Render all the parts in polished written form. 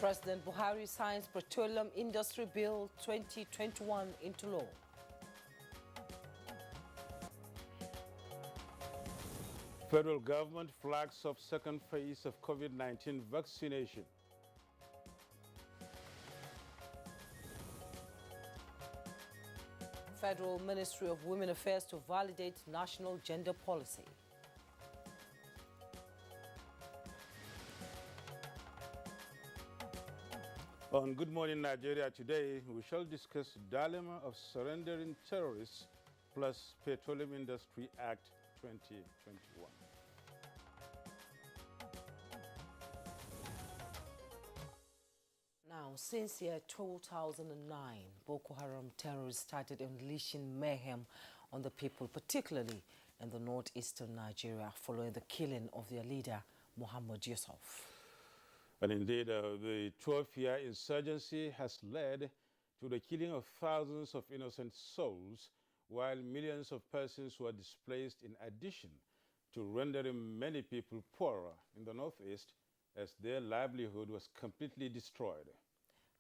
President Buhari signs Petroleum Industry Bill 2021 into law. Federal government flags off second phase of COVID-19 vaccination. Federal Ministry of Women Affairs to validate national gender policy. On Good Morning Nigeria today, we shall discuss the dilemma of surrendering terrorists plus Petroleum Industry Act 2021. Now, since year 2009, Boko Haram terrorists started unleashing mayhem on the people, particularly in the northeastern Nigeria, following the killing of their leader, Muhammad Yusuf. And indeed, the 12-year insurgency has led to the killing of thousands of innocent souls, while millions of persons were displaced, in addition to rendering many people poorer in the northeast as their livelihood was completely destroyed.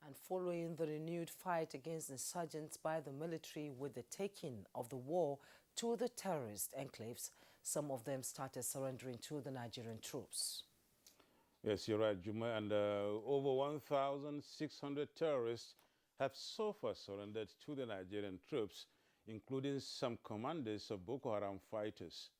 And following the renewed fight against insurgents by the military with the taking of the war to the terrorist enclaves, some of them started surrendering to the Nigerian troops. Yes, you're right, Juma, and over 1,600 terrorists have so far surrendered to the Nigerian troops, including some commanders of Boko Haram fighters.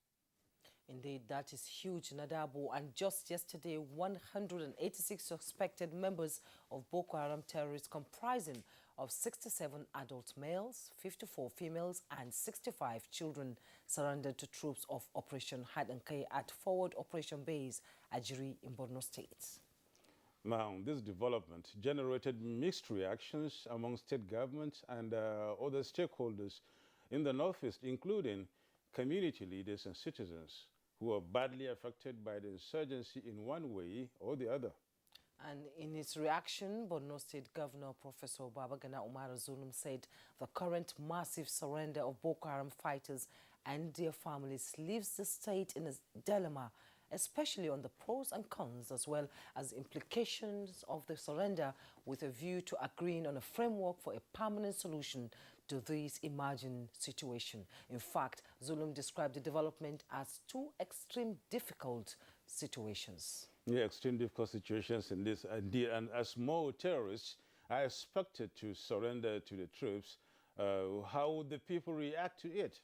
Indeed, that is huge, Nadabo. And just yesterday, 186 suspected members of Boko Haram terrorists, comprising of 67 adult males, 54 females, and 65 children, surrendered to troops of Operation Hadankai at Forward Operation Base, Ajiri in Borno State. Now, this development generated mixed reactions among state governments and other stakeholders in the northeast, including community leaders and citizens who are badly affected by the insurgency in one way or the other. And in its reaction, Borno State Governor Professor Babagana Umar Zulum said the current massive surrender of Boko Haram fighters and their families leaves the state in a dilemma, especially on the pros and cons as well as implications of the surrender, with a view to agreeing on a framework for a permanent solution to this emerging situation. In fact, Zulum described the development as two extreme difficult situations. Yeah, extreme difficult situations in this indeed. And as more terrorists are expected to surrender to the troops, how would the people react to it?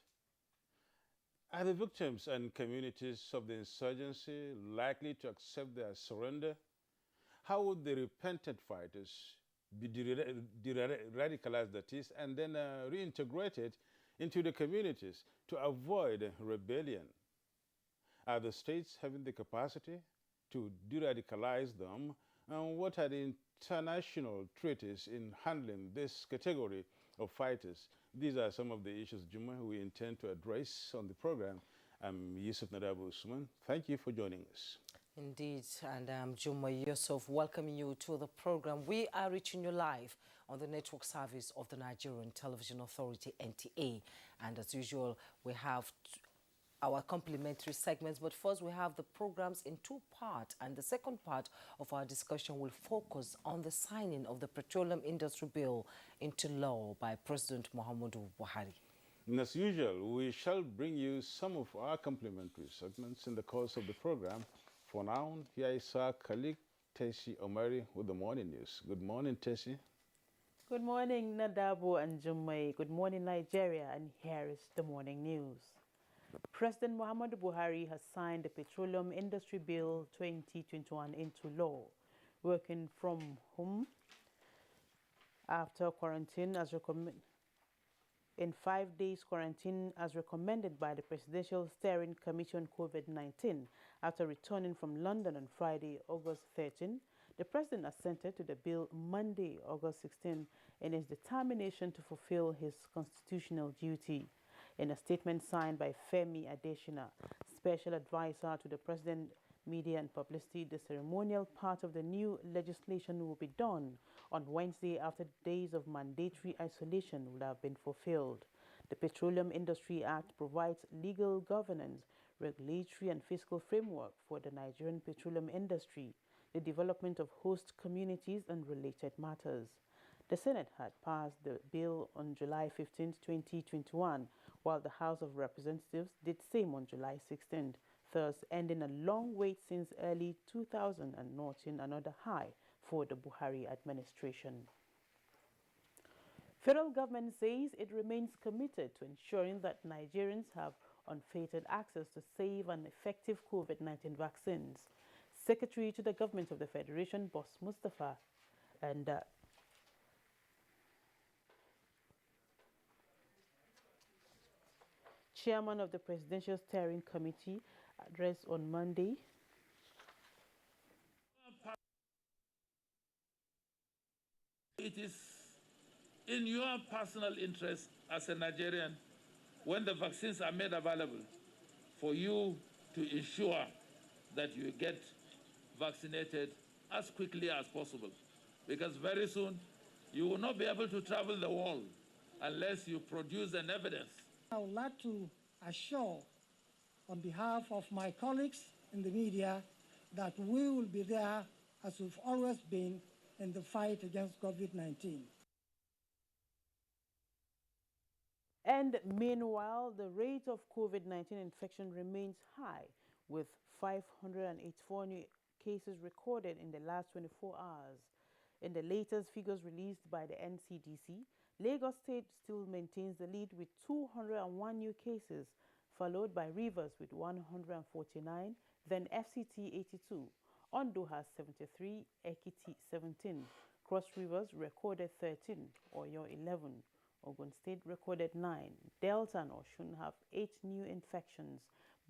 Are the victims and communities of the insurgency likely to accept their surrender? How would the repentant fighters be de-radicalized, that is, and then reintegrated into the communities to avoid rebellion? Are the states having the capacity to de-radicalize them? And what are the international treaties in handling this category of fighters? These are some of the issues, Juma, we intend to address on the program. I'm Yusuf Nadabu Usman. Thank you for joining us. Indeed, and I'm Juma Yusuf, welcoming you to the program. We are reaching you live on the network service of the Nigerian Television Authority, NTA. And as usual, we have our complimentary segments, but first we have the programs in two parts, and the second part of our discussion will focus on the signing of the Petroleum Industry Bill into law by President Muhammadu Buhari. And as usual, we shall bring you some of our complimentary segments in the course of the program. For now, here is our colleague Tessie Omari with the morning news. Good morning, Tessie. Good morning, Nadabo and Jummai. Good morning, Nigeria, and here is the morning news. President Muhammadu Buhari has signed the Petroleum Industry Bill 2021 into law. Working from home after quarantine as recommended in 5 days quarantine as recommended by the Presidential Steering Commission COVID-19 after returning from London on Friday, August 13, the President assented to the bill Monday, August 16, in his determination to fulfill his constitutional duty. In a statement signed by Femi Adesina, Special Advisor to the President, Media and Publicity, the ceremonial part of the new legislation will be done on Wednesday after days of mandatory isolation will have been fulfilled. The Petroleum Industry Act provides legal governance, regulatory and fiscal framework for the Nigerian petroleum industry. the development of host communities and related matters. The Senate had passed the bill on July 15, 2021, while the House of Representatives did same on July 16, thus ending a long wait since early 2000 and noting another high for the Buhari administration. Federal government says it remains committed to ensuring that Nigerians have unfettered access to safe and effective COVID-19 vaccines. Secretary to the Government of the Federation, Boss Mustafa, and Chairman of the Presidential Steering Committee addressed on Monday. It is in your personal interest as a Nigerian, when the vaccines are made available, for you to ensure that you get vaccinated as quickly as possible. Because very soon, you will not be able to travel the world unless you produce an evidence. I would like to assure, on behalf of my colleagues in the media, that we will be there as we've always been in the fight against COVID-19. And meanwhile, the rate of COVID-19 infection remains high, with 584 new cases recorded in the last 24 hours. In the latest figures released by the NCDC, Lagos State still maintains the lead with 201 new cases, followed by Rivers with 149, then FCT 82, Ondo has 73, Ekiti 17, Cross Rivers recorded 13, Oyo 11, Ogun State recorded 9, Delta and Oshun have 8 new infections,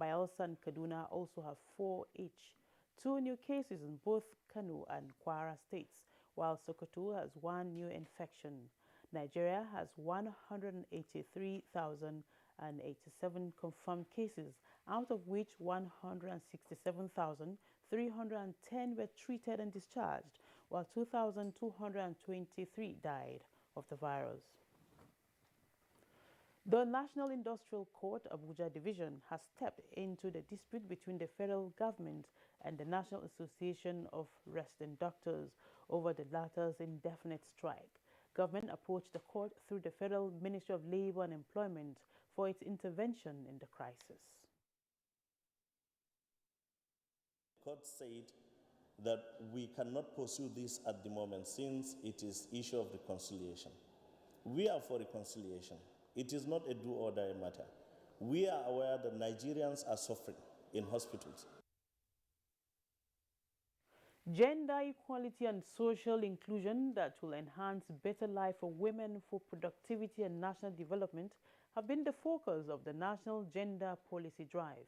Bayelsa and Kaduna also have 4 each. 2 new cases in both Kano and Kwara states, while Sokoto has 1 new infection. Nigeria has 183,087 confirmed cases, out of which 167,310 were treated and discharged, while 2,223 died of the virus. The National Industrial Court Abuja Division has stepped into the dispute between the federal government and the National Association of Resident Doctors over the latter's indefinite strike. Government approached the court through the Federal Ministry of Labor and Employment for its intervention in the crisis. The court said that we cannot pursue this at the moment since it is issue of reconciliation. We are for reconciliation. It is not a do or die matter. We are aware that Nigerians are suffering in hospitals. Gender equality and social inclusion that will enhance better life for women for productivity and national development have been the focus of the National Gender Policy Drive.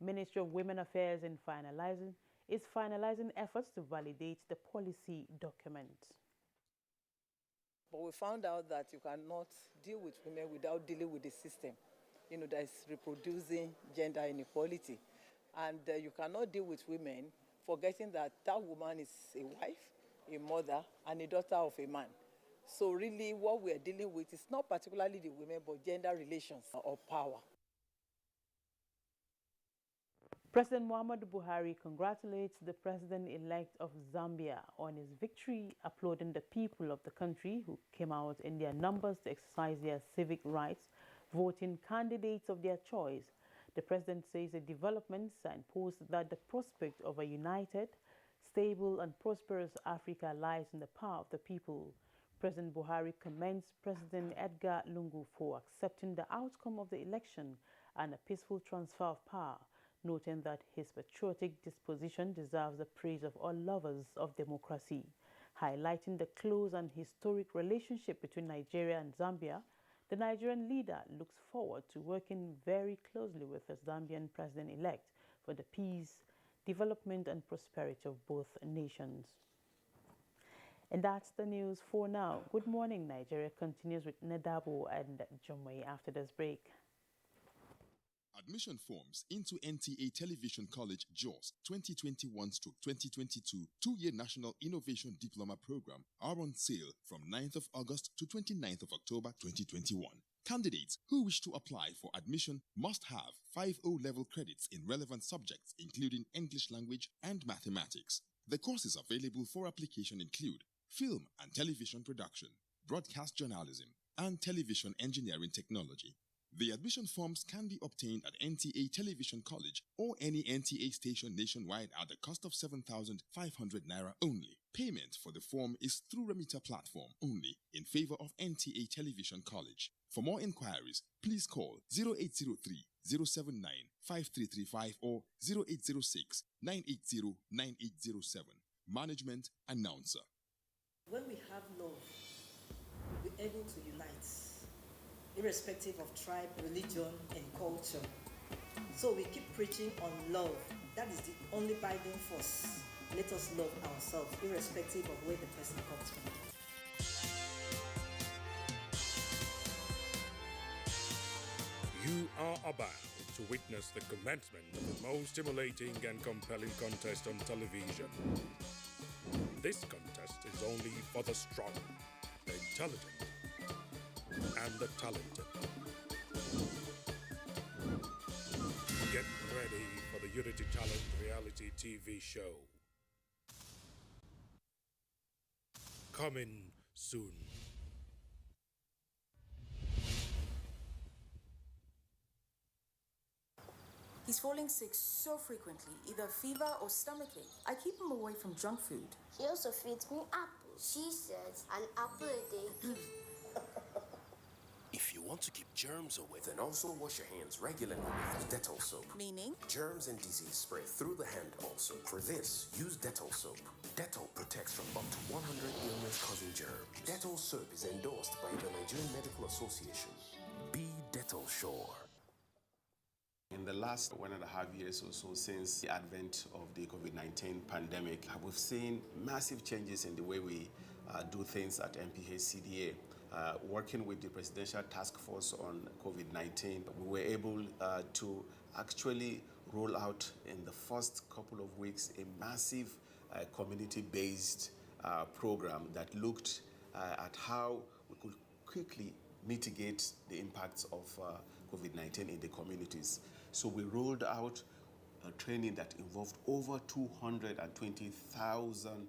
Ministry of Women Affairs is finalizing efforts to validate the policy document. But we found out that you cannot deal with women without dealing with the system, that is reproducing gender inequality. And you cannot deal with women forgetting that that woman is a wife, a mother, and a daughter of a man. So really what we are dealing with is not particularly the women, but gender relations or power. President Muhammadu Buhari congratulates the president-elect of Zambia on his victory, applauding the people of the country who came out in their numbers to exercise their civic rights, voting candidates of their choice. The president says the development signposts that the prospect of a united, stable and prosperous Africa lies in the power of the people. President Buhari commends President Edgar Lungu for accepting the outcome of the election and a peaceful transfer of power, noting that his patriotic disposition deserves the praise of all lovers of democracy. Highlighting the close and historic relationship between Nigeria and Zambia, the Nigerian leader looks forward to working very closely with the Zambian president-elect for the peace, development and prosperity of both nations. And that's the news for now. Good morning, Nigeria continues with Nedabo and Jumwe after this break. Admission forms into NTA Television College JOS 2021-2022 2-year National Innovation Diploma Program are on sale from 9th of August to 29th of October 2021. Candidates who wish to apply for admission must have 5 O-level credits in relevant subjects including English language and mathematics. The courses available for application include film and television production, broadcast journalism, and television engineering technology. The admission forms can be obtained at NTA Television College or any NTA station nationwide at the cost of 7,500 naira only. Payment for the form is through remitter platform only in favor of NTA Television College. For more inquiries, please call 0803 079 5335 or 0806 980 9807. Management Announcer. When we have love, we'll be able to unite, irrespective of tribe, religion, and culture. So we keep preaching on love. That is the only binding force. Let us love ourselves, irrespective of where the person comes from. You are about to witness the commencement of the most stimulating and compelling contest on television. This contest is only for the strong, the intelligent, and the talented. Get ready for the Unity Challenge reality TV show. Coming soon. He's falling sick so frequently, either fever or stomachache. I keep him away from junk food. She also feeds me apples. She says an apple a day keeps... If you want to keep germs away, then also wash your hands regularly with Dettol soap. Meaning? Germs and disease spread through the hand also. For this, use Dettol soap. Dettol protects from up to 100 illness-causing germs. Dettol soap is endorsed by the Nigerian Medical Association. Be Dettol sure. In the last 1.5 years or so since the advent of the COVID-19 pandemic, we've seen massive changes in the way we do things at NPH-CDA. Working with the Presidential Task Force on COVID-19, we were able to actually roll out in the first couple of weeks a massive community-based program that looked at how we could quickly mitigate the impacts of COVID-19 in the communities. So we rolled out a training that involved over 220,000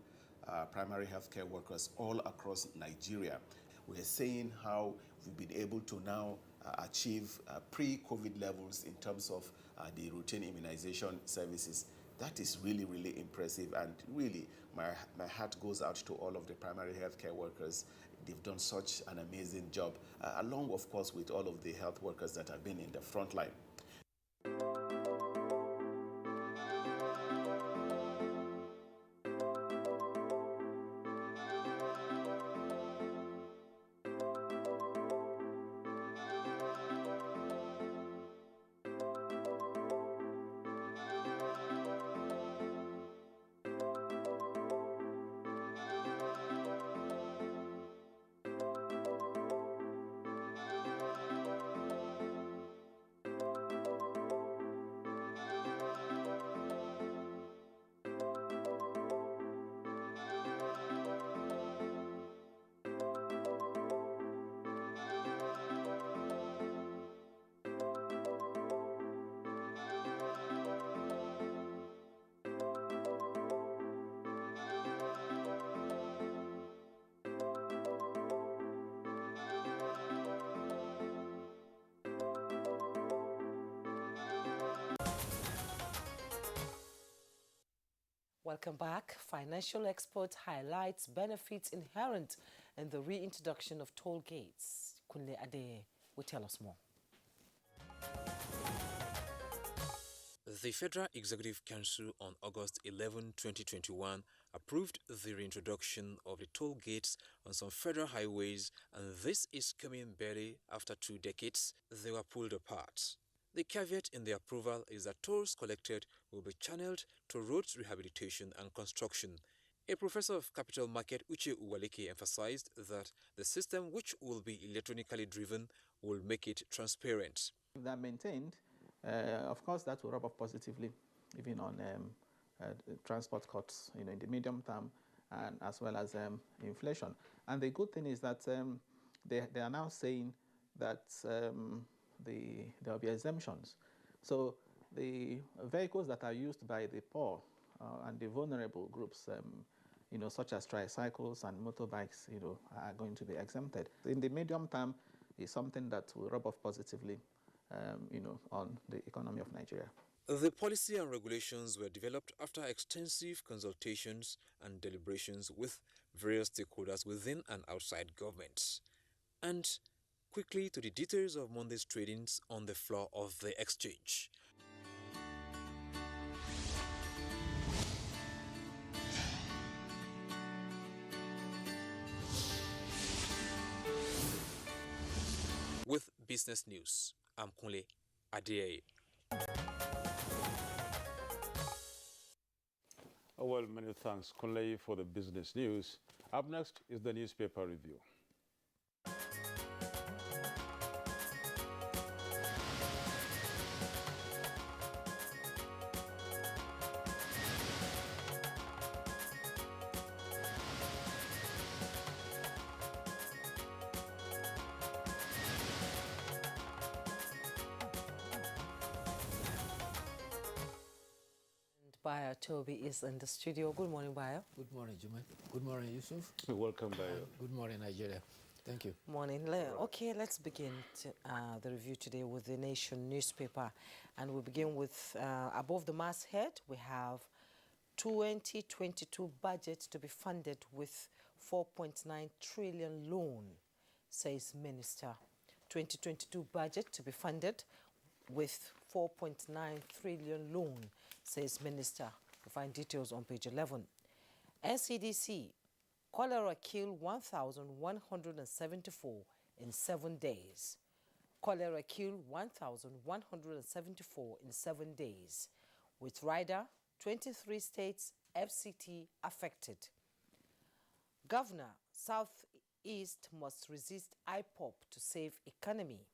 primary healthcare workers all across Nigeria. We're seeing how we've been able to now achieve pre-COVID levels in terms of the routine immunization services. That is really, really impressive, and really my heart goes out to all of the primary healthcare workers. They've done such an amazing job, along, of course, with all of the health workers that have been in the front line. Welcome back. Financial expert highlights benefits inherent in the reintroduction of toll gates. Kunle Ade will tell us more. The Federal Executive Council on August 11, 2021 approved the reintroduction of the toll gates on some federal highways, and this is coming barely after 2 decades they were pulled apart. The caveat in the approval is that tolls collected will be channeled to roads rehabilitation and construction. A professor of capital market, Uche Uwaleke, emphasized that the system, which will be electronically driven, will make it transparent. If they're maintained, of course, that will rub off positively, even on transport costs, in the medium term, and as well as inflation. And the good thing is that they are now saying that there will be exemptions. So the vehicles that are used by the poor and the vulnerable groups, such as tricycles and motorbikes, are going to be exempted. In the medium term, is something that will rub off positively, on the economy of Nigeria. The policy and regulations were developed after extensive consultations and deliberations with various stakeholders within and outside government. And quickly to the details of Monday's tradings on the floor of the exchange. With business news, I'm Kunle Adeye. Well, many thanks, Kunle, for the business news. Up next is the newspaper review. Bayo Toby is in the studio. Good morning, Bayo. Good morning, Jumai. Good morning, Yusuf. Welcome, Bayo. Good morning, Nigeria. Thank you. Morning. Okay, let's begin the review today with the Nation newspaper. And we begin with, above the masthead, we have 2022 budget to be funded with 4.9 trillion loan, says Minister. 2022 budget to be funded with 4.9 trillion loan, says Minister. You'll find details on page 11. NCDC, cholera killed 1,174 in 7 days. Cholera killed 1,174 in 7 days. With rider, 23 states FCT affected. Governor, Southeast must resist IPOP to save economy.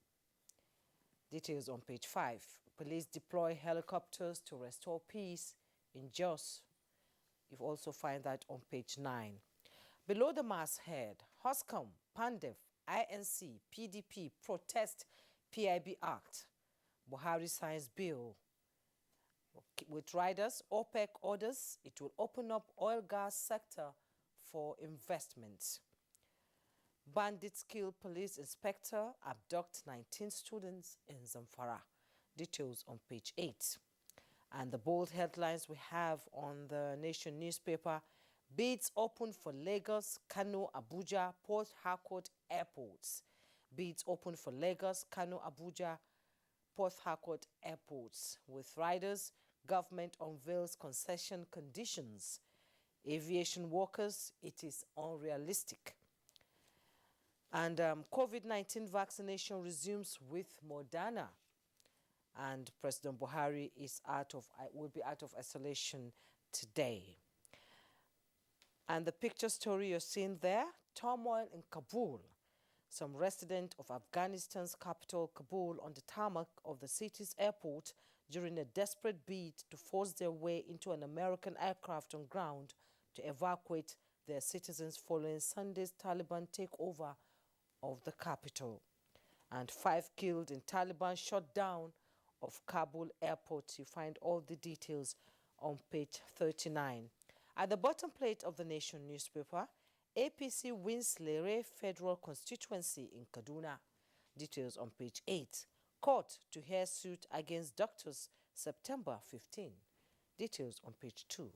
Details on page 5. Police deploy helicopters to restore peace in Jos. You also find that on page 9. Below the masthead, HOSCOM, PANDEF, INC, PDP protest PIB Act. Buhari signs bill. With riders, OPEC orders, it will open up oil gas sector for investment. Bandits kill police inspector, abduct 19 students in Zamfara. Details on page 8. And the bold headlines we have on the Nation newspaper: bids open for Lagos, Kano, Abuja, Port Harcourt airports. Bids open for Lagos, Kano, Abuja, Port Harcourt airports. With riders, government unveils concession conditions. Aviation workers, it is unrealistic. And COVID-19 vaccination resumes with Moderna. And President Buhari will be out of isolation today. And the picture story you're seeing there, turmoil in Kabul. Some residents of Afghanistan's capital, Kabul, on the tarmac of the city's airport during a desperate bid to force their way into an American aircraft on ground to evacuate their citizens following Sunday's Taliban takeover of the capital. And 5 killed in Taliban shutdown of Kabul airport. You find all the details on page 39. At the bottom plate of the Nation newspaper, APC wins Lere federal constituency in Kaduna. Details on page 8. Court to hear suit against doctors September 15. Details on page 2.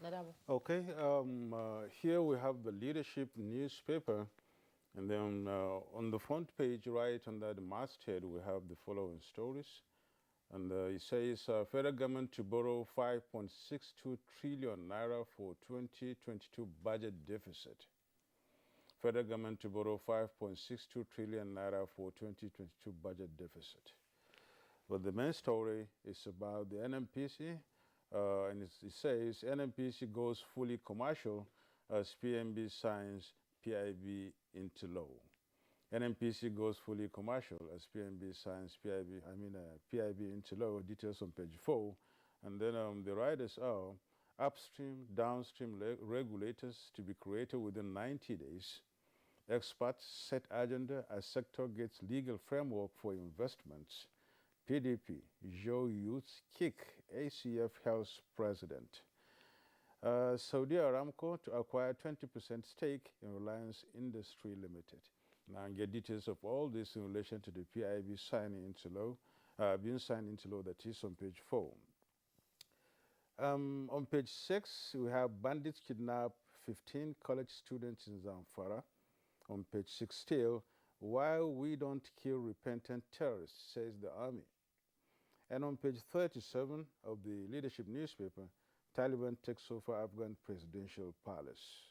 Nadabo. Okay, here we have the leadership newspaper, and then on the front page, right under the masthead, we have the following stories. And it says, federal government to borrow 5.62 trillion naira for 2022 budget deficit. Federal government to borrow 5.62 trillion naira for 2022 budget deficit. But the main story is about the NMPC, and it says NMPC goes fully commercial as PNB signs PIB into law. NMPC goes fully commercial as PNB signs PIB into law. Details on page 4. And then the riders are upstream, downstream regulators to be created within 90 days. Experts set agenda as sector gets legal framework for investments. PDP, Joe Youth kick ACF Health president. Saudi Aramco to acquire 20% stake in Reliance Industry Limited. Now, and get details of all this in relation to the PIB signing into law, being signed into law, that is on page 4. On page 6, we have bandits kidnap 15 college students in Zamfara. On page 6 still, why we don't kill repentant terrorists, says the army. And on page 37 of the leadership newspaper, Taliban takes over Afghan presidential palace.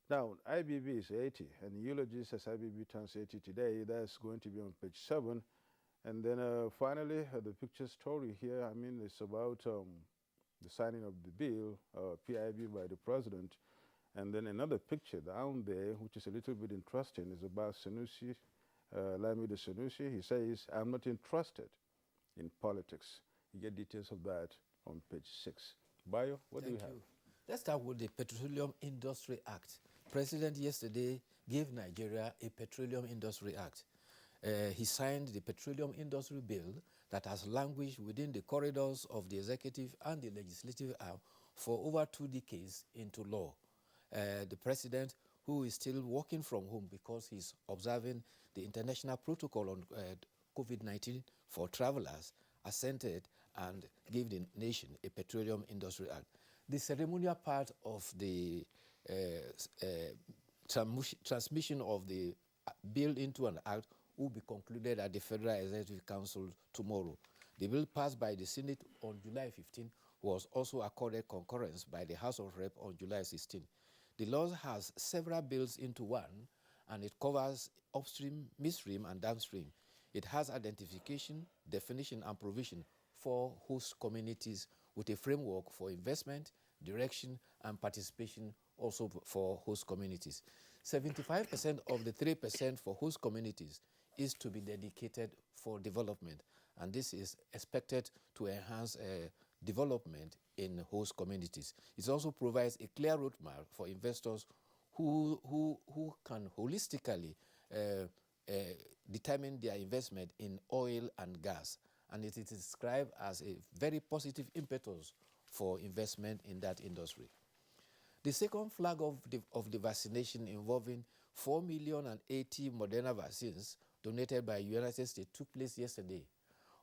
Now, IBB is 80, and eulogy says IBB turns 80 today. That's going to be on page 7. And then finally, the picture story here, I mean, it's about the signing of the bill, PIB by the president. And then another picture down there, which is a little bit interesting, is about Sanusi, Lamido Sanusi. He says, I'm not interested in politics. You get details of that on page 6. Bayo, what do you have? Let's start with the Petroleum Industry Act. President yesterday gave Nigeria a Petroleum Industry Act. He signed the Petroleum Industry Bill that has languished within the corridors of the executive and the legislative arm for over 2 decades into law. The president, who is still working from home because he's observing the international protocol on COVID-19 for travelers, assented and gave the nation a Petroleum Industry Act. The ceremonial part of the transmission of the bill into an act will be concluded at the Federal Executive Council tomorrow. The bill passed by the Senate on July 15 was also accorded concurrence by the House of Rep on July 16. The law has several bills into one, and it covers upstream, midstream, and downstream. It has identification, definition, and provision for host communities with a framework for investment, direction, and participation also for host communities. 75% of the 3% for host communities is to be dedicated for development, and this is expected to enhance development in host communities. It also provides a clear roadmap for investors who can holistically determine their investment in oil and gas, and it is described as a very positive impetus for investment in that industry. The second flag of the vaccination involving 4,080,000 Moderna vaccines donated by United States took place yesterday.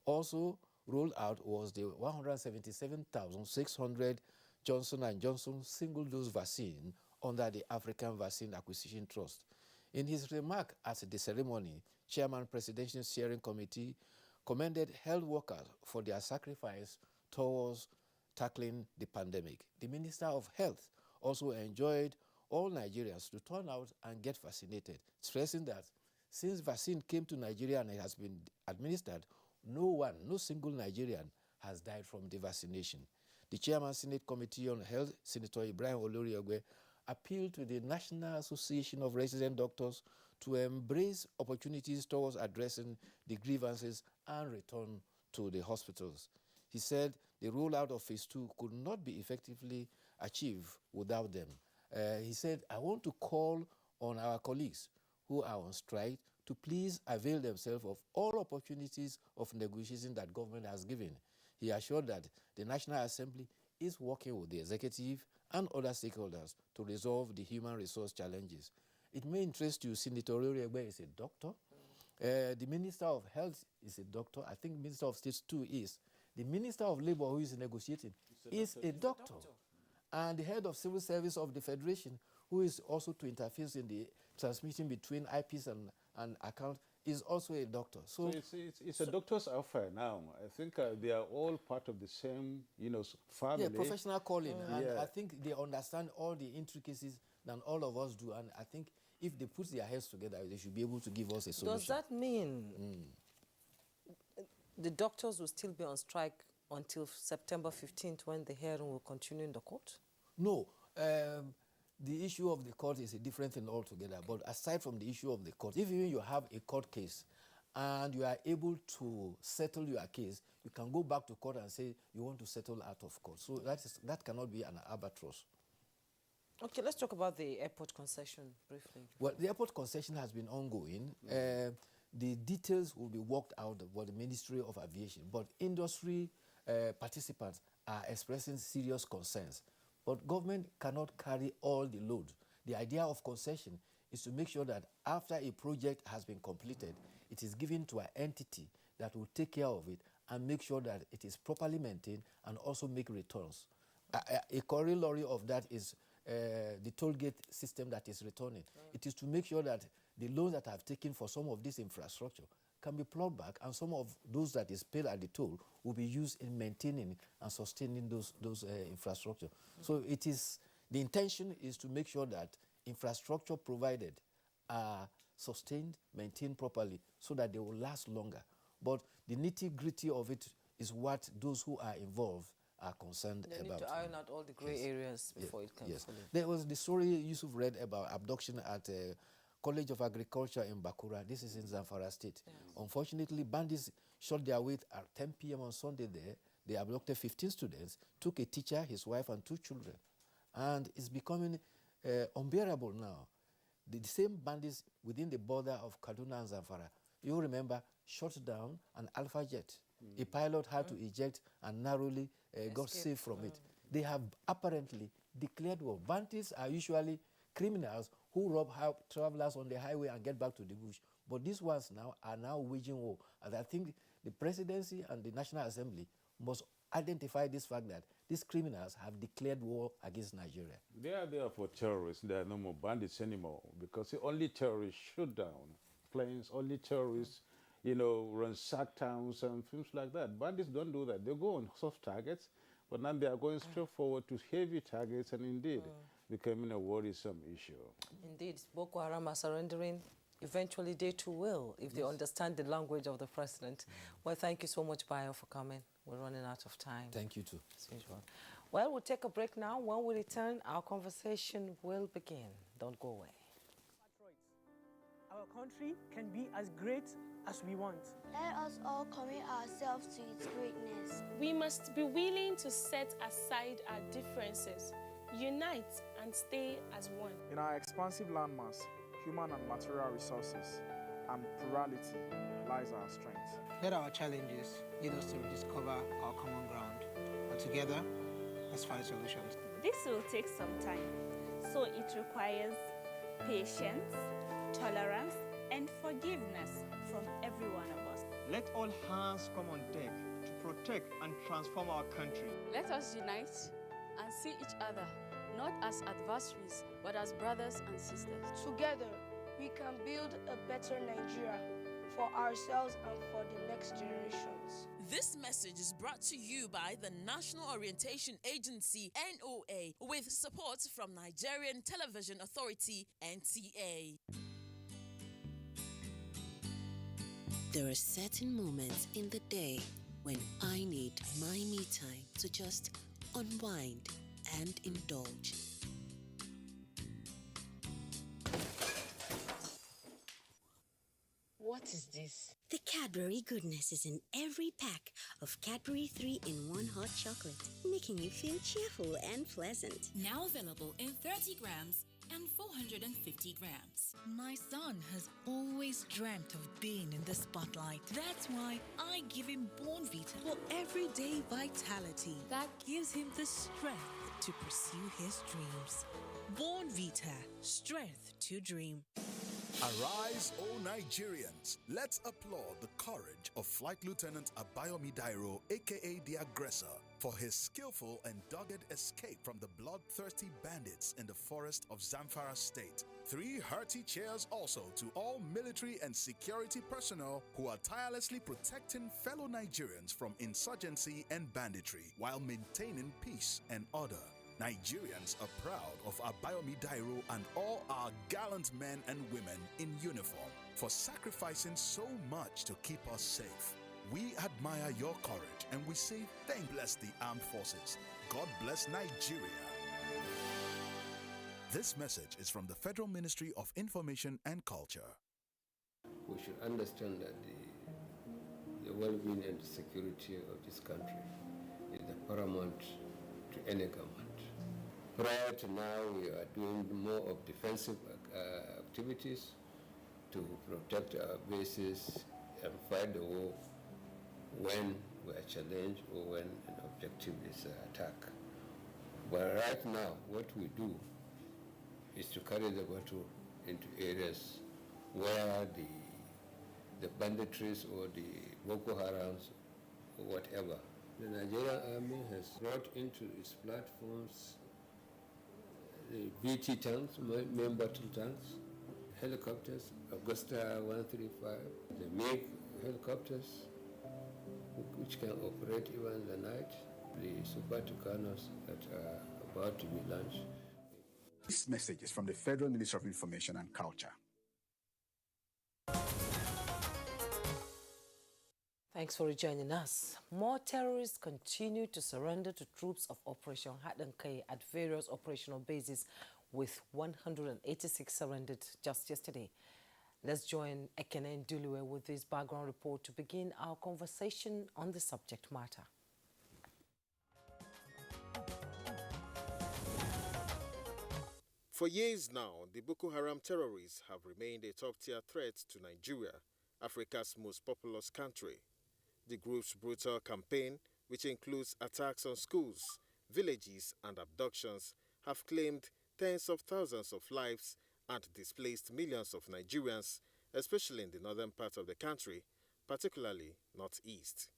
Also rolled out was the 177,600 Johnson & Johnson single-dose vaccine under the African Vaccine Acquisition Trust. In his remark at the ceremony, Chairman Presidential Steering Committee commended health workers for their sacrifice towards tackling the pandemic. The Minister of Health also enjoined all Nigerians to turn out and get vaccinated, stressing that since vaccine came to Nigeria and it has been administered, no single Nigerian has died from the vaccination. The Chairman Senate Committee on Health, Senator Ibrahim Oloriogbe, appealed to the National Association of Resident Doctors to embrace opportunities towards addressing the grievances and return to the hospitals. He said the rollout of phase 2 could not be effectively achieved without them. He said, I want to call on our colleagues who are on strike to please avail themselves of all opportunities of negotiation that government has given. He assured that the National Assembly is working with the executive and other stakeholders to resolve the human resource challenges. It may interest you, Senator Oloriogbe is a doctor. The Minister of Health is a doctor. I think Minister of State too is. The Minister of Labor, who is negotiating, is a doctor. And the head of civil service of the Federation, who is also to interface in the transmission between IPs and account, is also a doctor. So it's a doctor's affair now. I think they are all part of the same, family. Yeah, professional calling. And I think they understand all the intricacies than all of us do. And I think if they put their heads together, they should be able to give us a solution. Does that mean the doctors will still be on strike until September 15th when the hearing will continue in the court? No. The issue of the court is a different thing altogether. But aside from the issue of the court, if even you have a court case and you are able to settle your case, you can go back to court and say you want to settle out of court. So that cannot be an albatross. Okay, let's talk about the airport concession briefly. Well, the airport concession has been ongoing. the details will be worked out by the Ministry of Aviation, but industry participants are expressing serious concerns. But government cannot carry all the load. The idea of concession is to make sure that after a project has been completed, it is given to an entity that will take care of it and make sure that it is properly maintained and also make returns. A corollary of that is the toll gate system that is returning. It is to make sure that the loans that I've taken for some of this infrastructure can be plowed back, and some of those that is paid at the toll will be used in maintaining and sustaining those infrastructure. So it is, the intention is to make sure that infrastructure provided are sustained, maintained properly, so that they will last longer. But the nitty-gritty of it is what those who are involved are concerned about. They need to iron out all the gray areas before it can fully. There was the story Yusuf read about abduction at College of Agriculture in Bakura. This is in Zamfara State. Yes. Unfortunately, bandits shot their way at 10 p.m. on Sunday there. They abducted 15 students, took a teacher, his wife, and 2 children. And it's becoming unbearable now. The same bandits within the border of Kaduna and Zamfara, you remember, shot down an Alpha jet. A pilot had to eject and narrowly got safe from it. They have apparently declared war. Bandits are usually criminals who rob travelers on the highway and get back to the bush. But these ones now are now waging war. And I think the presidency and the National Assembly must identify this fact that these criminals have declared war against Nigeria. They are there for terrorists. There are no more bandits anymore, because only terrorists shoot down planes, only terrorists, ransack towns and things like that. Bandits don't do that. They go on soft targets, but now they are going straight forward to heavy targets, and indeed becoming a worrisome issue. Indeed, Boko Haram are surrendering. Eventually, they too will, if they understand the language of the president. Well, thank you so much, Bayo, for coming. We're running out of time. Thank you, too. As usual. Well, we'll take a break now. When we return, our conversation will begin. Don't go away. Our country can be as great as we want. Let us all commit ourselves to its greatness. We must be willing to set aside our differences, unite and stay as one. In our expansive landmass, human and material resources, and plurality lies our strength. Let our challenges lead us to rediscover our common ground, and together, let's find solutions. This will take some time, so it requires patience, tolerance, and forgiveness from every one of us. Let all hands come on deck to protect and transform our country. Let us unite and see each other not as adversaries, but as brothers and sisters. Together, we can build a better Nigeria for ourselves and for the next generations. This message is brought to you by the National Orientation Agency, NOA, with support from Nigerian Television Authority, NTA. There are certain moments in the day when I need my me time to just unwind and indulge. What is this? The Cadbury goodness is in every pack of Cadbury 3-in-1 hot chocolate, making you feel cheerful and pleasant. Now available in 30 grams and 450 grams. My son has always dreamt of being in the spotlight. That's why I give him Bornvita for everyday vitality that gives him the strength to pursue his dreams. Bornvita, strength to dream. Arise, O Nigerians. Let's applaud the courage of Flight Lieutenant Abayomi Dairo, aka the Aggressor, for his skillful and dogged escape from the bloodthirsty bandits in the forest of Zamfara State. 3 hearty cheers also to all military and security personnel who are tirelessly protecting fellow Nigerians from insurgency and banditry while maintaining peace and order. Nigerians are proud of Abayomi Dairo and all our gallant men and women in uniform for sacrificing so much to keep us safe. We admire your courage and we say thank bless the armed forces. God bless Nigeria. This message is from the Federal Ministry of Information and Culture. We should understand that the well-being and security of this country is the paramount to any government. Prior to now, we are doing more of defensive activities to protect our bases and fight the war when we are challenged or when an objective is attacked. But right now, what we do is to carry the battle into areas where the banditries or the Boko Harams or whatever, the Nigerian army has brought into its platforms the BT tanks, main battle tanks, helicopters, Augusta 135, the MiG helicopters, which can operate even in the night, the Super Tucanos that are about to be launched. This message is from the Federal Ministry of Information and Culture. Thanks for joining us. More terrorists continue to surrender to troops of Operation Hadankai at various operational bases, with 186 surrendered just yesterday. Let's join Ekene Nduluwe with this background report to begin our conversation on the subject matter. For years now, the Boko Haram terrorists have remained a top-tier threat to Nigeria, Africa's most populous country. The group's brutal campaign, which includes attacks on schools, villages and abductions, have claimed tens of thousands of lives and displaced millions of Nigerians, especially in the northern part of the country, particularly northeast.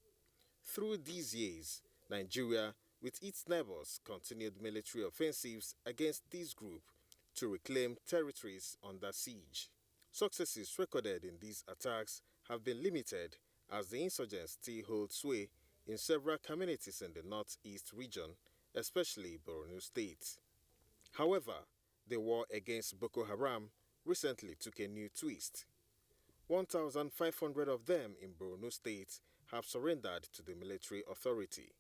Through these years, Nigeria, with its neighbors, continued military offensives against this group to reclaim territories under siege. Successes recorded in these attacks have been limited, as the insurgents still hold sway in several communities in the northeast region, especially Borno State. However, the war against Boko Haram recently took a new twist. 1,500 of them in Borno State have surrendered to the military authority.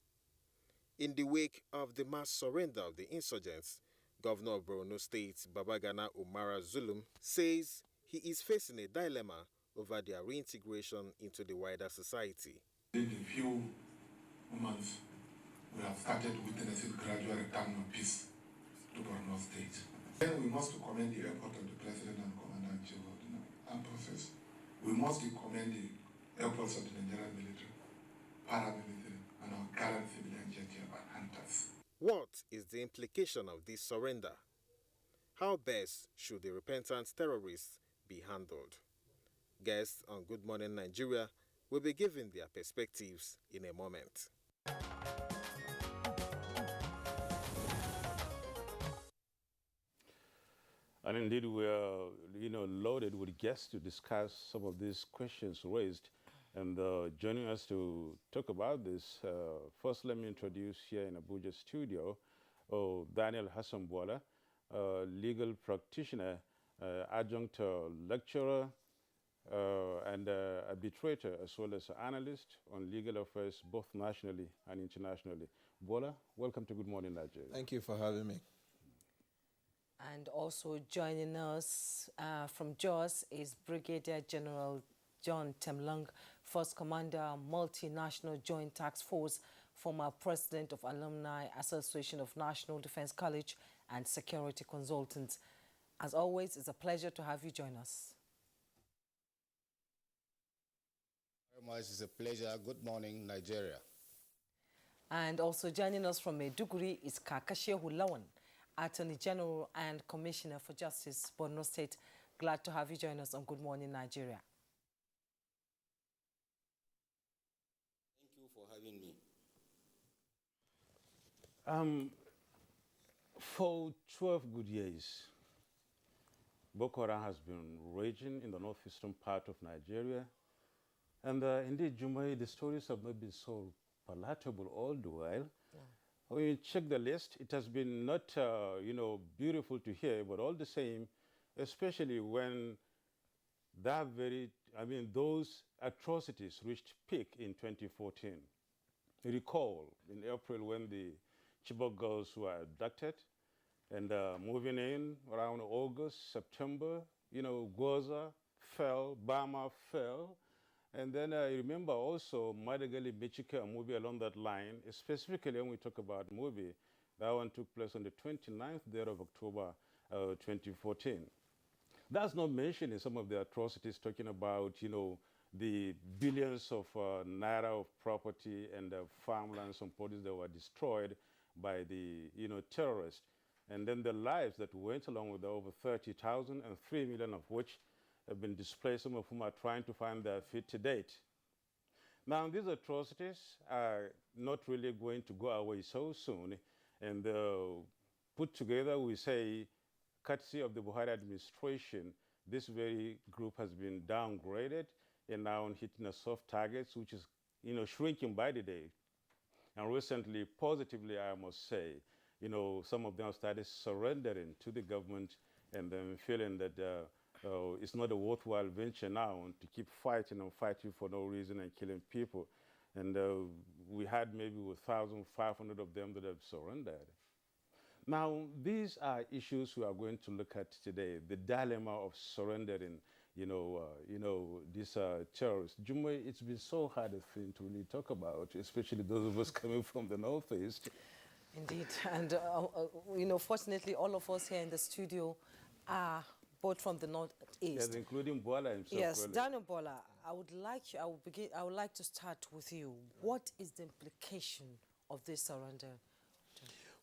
In the wake of the mass surrender of the insurgents, Governor of Borno State, Babagana Umara Zulum, says he is facing a dilemma over their reintegration into the wider society. In the few months, we have started witnessing gradual return of peace to Borno State. Then we must commend the effort of the President and Commander-in-Chief of the Armed Forces. We must commend the efforts of the Nigerian military, paramilitary, and our current civilian JTF and hunters. What is the implication of this surrender? How best should the repentant terrorists be handled? Guests on Good Morning Nigeria will be giving their perspectives in a moment. And indeed, we are, loaded with guests to discuss some of these questions raised. And joining us to talk about this, first let me introduce here in Abuja studio, Daniel Hassan-Bola, legal practitioner, adjunct lecturer, and arbitrator, as well as analyst on legal affairs, both nationally and internationally. Bola, welcome to Good Morning Nigeria. Thank you for having me. And also joining us from Jos is Brigadier General John Temlung, First Commander, Multinational Joint Task Force, former President of Alumni Association of National Defense College and Security Consultants. As always, it's a pleasure to have you join us. Very much. It's a pleasure. Good morning, Nigeria. And also joining us from Maiduguri is Kakashe Hulawan, Attorney General and Commissioner for Justice, Borno State. Glad to have you join us on Good Morning Nigeria. Thank you for having me. For 12 good years, Boko Haram has been raging in the northeastern part of Nigeria. And indeed, Jumai, the stories have not been so palatable all the while. Yeah. When you check the list, it has been not, beautiful to hear, but all the same, especially when those atrocities reached peak in 2014. Recall in April when the Chibok girls were abducted, and moving in around August, September, Goza fell, Bama fell. And then I remember also Madagali, Michika, a movie along that line, specifically when we talk about movie, that one took place on the 29th day of October 2014. That's not mentioned in some of the atrocities, talking about, the billions of naira of property and farmlands and properties that were destroyed by the, terrorists. And then the lives that went along with over 30,000 and 3 million of which have been displaced, some of whom are trying to find their feet to date. Now, these atrocities are not really going to go away so soon. And put together, we say, courtesy of the Buhari administration, this very group has been downgraded and now hitting a soft targets, which is, shrinking by the day. And recently, positively, I must say, some of them started surrendering to the government and then feeling that it's not a worthwhile venture now to keep fighting and fighting for no reason and killing people. And we had maybe 1,500 of them that have surrendered. Now, these are issues we are going to look at today, the dilemma of surrendering, these terrorists. Jumwe, it's been so hard a thing to really talk about, especially those of us coming from the Northeast. Indeed. And, fortunately, all of us here in the studio are both from the Northeast. Yes, including Bola himself. Yes, really. Daniel Bola, I would like to start with you. What is the implication of this surrender?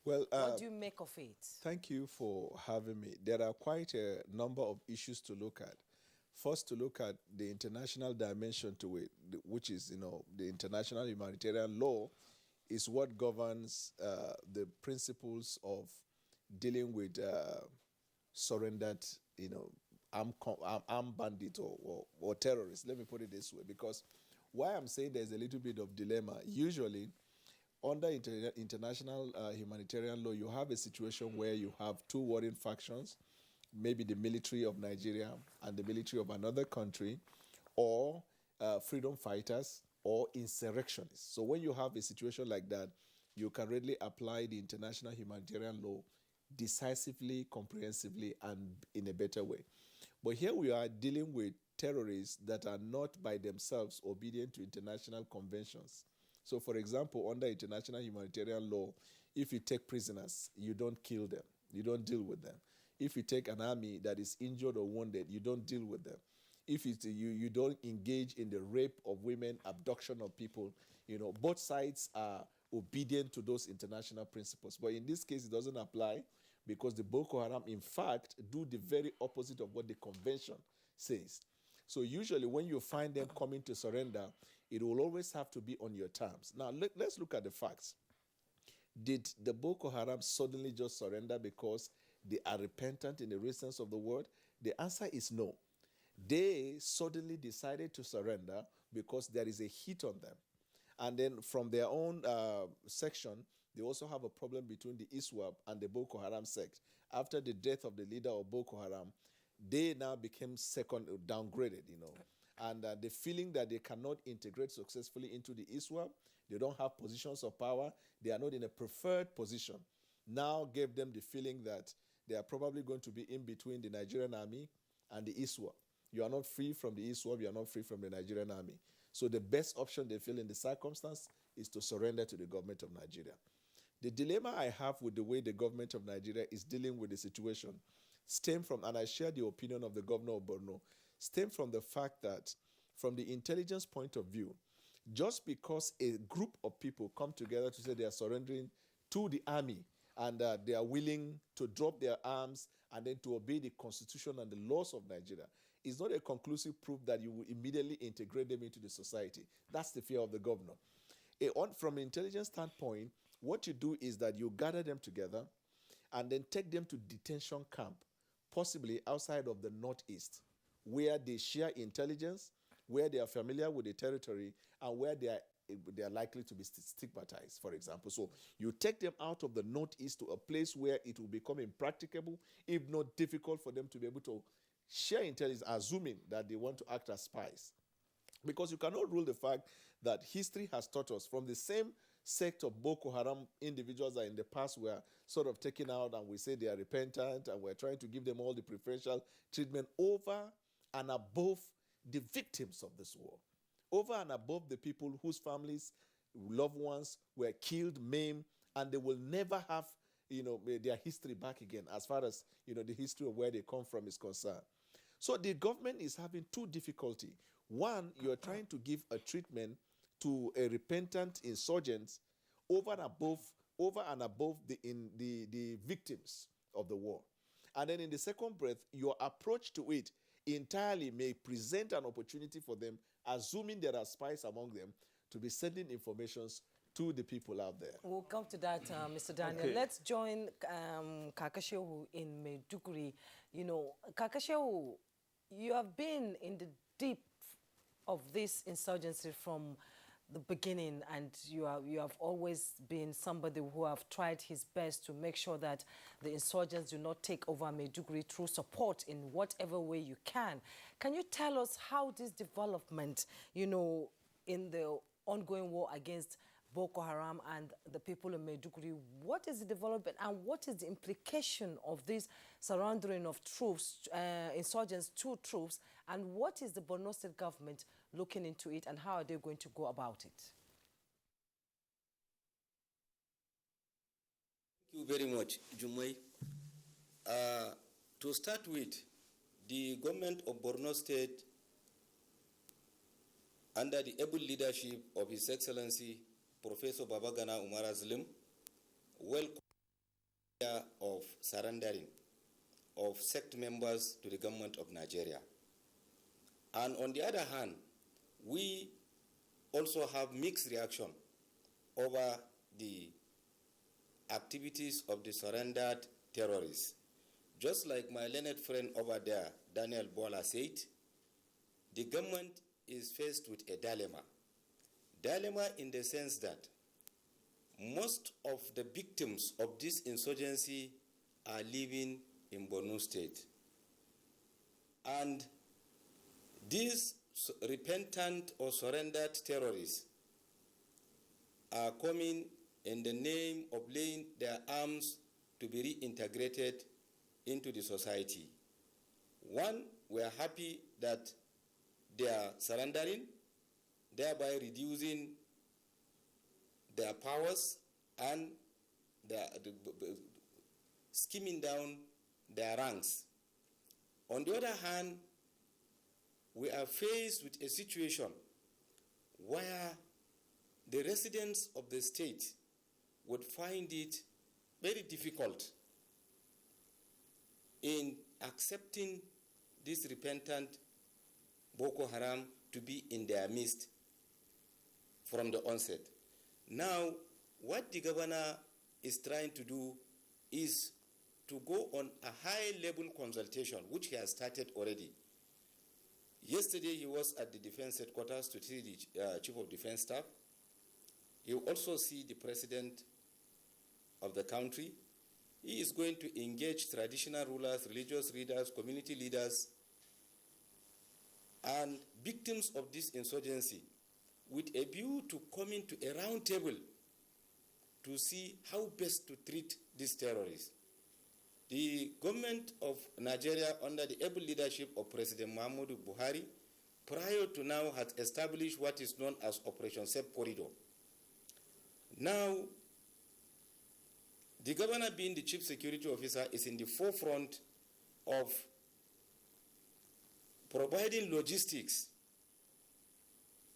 Well, what do you make of it? Thank you for having me. There are quite a number of issues to look at. First, to look at the international dimension to it, which is, the international humanitarian law is what governs the principles of dealing with surrendered, armed bandit or terrorists. Let me put it this way, because why I'm saying there's a little bit of dilemma. Usually, under international humanitarian law, you have a situation where you have two warring factions, maybe the military of Nigeria and the military of another country, or freedom fighters or insurrectionists. So when you have a situation like that, you can readily apply the international humanitarian law decisively, comprehensively, and in a better way. But here we are dealing with terrorists that are not by themselves obedient to international conventions. So, for example, under international humanitarian law, if you take prisoners, you don't kill them. You don't deal with them. If you take an army that is injured or wounded, you don't deal with them. If you don't engage in the rape of women, abduction of people, both sides are obedient to those international principles. But in this case, it doesn't apply because the Boko Haram, in fact, do the very opposite of what the convention says. So usually when you find them coming to surrender, it will always have to be on your terms. Now, let's look at the facts. Did the Boko Haram suddenly just surrender because they are repentant in the real sense of the word? The answer is no. They suddenly decided to surrender because there is a heat on them. And then from their own section, they also have a problem between the ISWAP and the Boko Haram sect. After the death of the leader of Boko Haram, they now became downgraded, And the feeling that they cannot integrate successfully into the ISWAP, they don't have positions of power, they are not in a preferred position, now gave them the feeling that they are probably going to be in between the Nigerian army and the ISWAP. You are not free from the ISWAP, you are not free from the Nigerian army. So the best option they feel in the circumstance is to surrender to the government of Nigeria. The dilemma I have with the way the government of Nigeria is dealing with the situation stem from, and I share the opinion of the governor of Borno, stem from the fact that from the intelligence point of view, just because a group of people come together to say they are surrendering to the army and they are willing to drop their arms and then to obey the constitution and the laws of Nigeria, is not a conclusive proof that you will immediately integrate them into the society. That's the fear of the governor. From an intelligence standpoint, what you do is that you gather them together and then take them to detention camp, possibly outside of the Northeast, where they share intelligence, where they are familiar with the territory, and where they are likely to be stigmatized, for example. So you take them out of the Northeast to a place where it will become impracticable, if not difficult, for them to be able to share intelligence, assuming that they want to act as spies. Because you cannot rule the fact that history has taught us from the same sect of Boko Haram individuals that in the past were sort of taken out and we say they are repentant and we're trying to give them all the preferential treatment over and above the victims of this war, over and above the people whose families, loved ones were killed, maimed, and they will never have, their history back again as far as, the history of where they come from is concerned. So the government is having two difficulties. One, you're trying to give a treatment to a repentant insurgent over and above the victims of the war. And then in the second breath, your approach to it entirely may present an opportunity for them, assuming there are spies among them, to be sending informations to the people out there. We'll come to that, Mr. Daniel. Okay. Let's join Kakashehu in Maiduguri. You know, Kakashehu, you have been in the deep of this insurgency from the beginning, and you have always been somebody who have tried his best to make sure that the insurgents do not take over Maiduguri through support in whatever way you can. Can you tell us how this development, you know, in the ongoing war against Boko Haram and the people in Maiduguri, what is the development and what is the implication of this surrendering of troops, insurgents to troops, and what is the Borno State government looking into it and how are they going to go about it? Thank you very much, Jumai. To start with, the government of Borno State, under the able leadership of His Excellency Professor Babagana Umar Azlim, welcome the idea of surrendering of sect members to the government of Nigeria. And on the other hand, we also have mixed reaction over the activities of the surrendered terrorists. Just like my learned friend over there, Daniel Bola, said, the government is faced with a dilemma. Dilemma in the sense that most of the victims of this insurgency are living in Borno State. And these repentant or surrendered terrorists are coming in the name of laying their arms to be reintegrated into the society. One, we are happy that they are surrendering, thereby reducing their powers and skimming down their ranks. On the other hand, we are faced with a situation where the residents of the state would find it very difficult in accepting this repentant Boko Haram to be in their midst from the onset. Now, what the governor is trying to do is to go on a high-level consultation, which he has started already. Yesterday, he was at the defense headquarters to see the chief of defense staff. He will also see the president of the country. He is going to engage traditional rulers, religious leaders, community leaders, and victims of this insurgency with a view to coming to a round table to see how best to treat these terrorists. The government of Nigeria, under the able leadership of President Muhammadu Buhari, prior to now has established what is known as Operation Safe Corridor. Now, the governor, being the chief security officer, is in the forefront of providing logistics,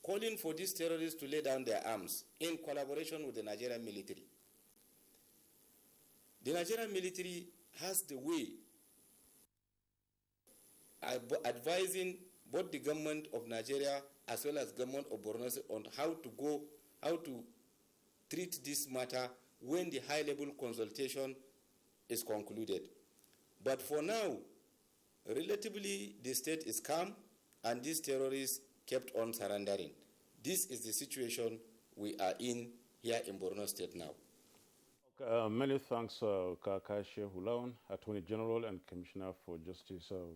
calling for these terrorists to lay down their arms in collaboration with the Nigerian military. The Nigerian military has the way advising both the government of Nigeria as well as government of Borno on how to treat this matter when the high-level consultation is concluded. But for now, relatively, the state is calm and these terrorists kept on surrendering. This is the situation we are in here in Borno State now. Many thanks, Kakashi Hulaun, Attorney General and Commissioner for Justice of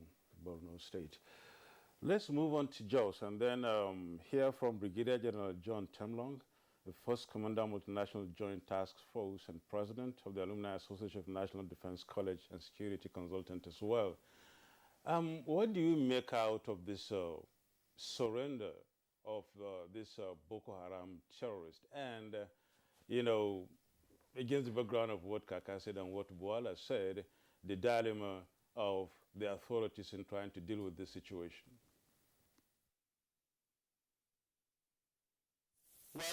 Borno State. Let's move on to Jos and then hear from Brigadier General John Temlong, the first Commander Multinational Joint Task Force and President of the Alumni Association of National Defense College and Security Consultant as well. What do you make out of this surrender of this Boko Haram terrorist? And, you know, against the background of what Kaka said and what Boala said, the dilemma of the authorities in trying to deal with this situation? Well,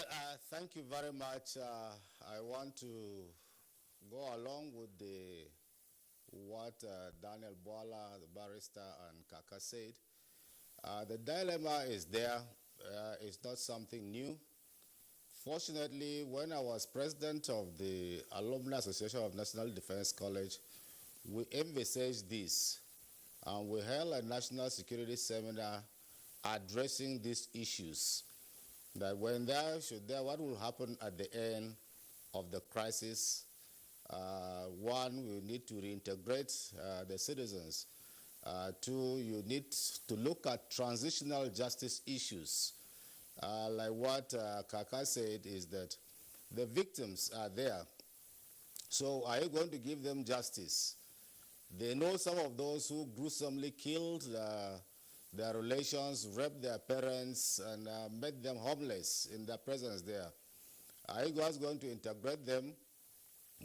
thank you very much. I want to go along with what Daniel Bola, the barrister, and Kaka said. The dilemma is there. It's not something new. Fortunately, when I was president of the Alumni Association of National Defense College, we envisaged this, and we held a national security seminar addressing these issues. That when what will happen at the end of the crisis? One, we need to reintegrate the citizens. Two, you need to look at transitional justice issues. Like what Kaka said is that the victims are there. So are you going to give them justice? They know some of those who gruesomely killed their relations, raped their parents, and made them homeless in their presence there. Are you guys going to integrate them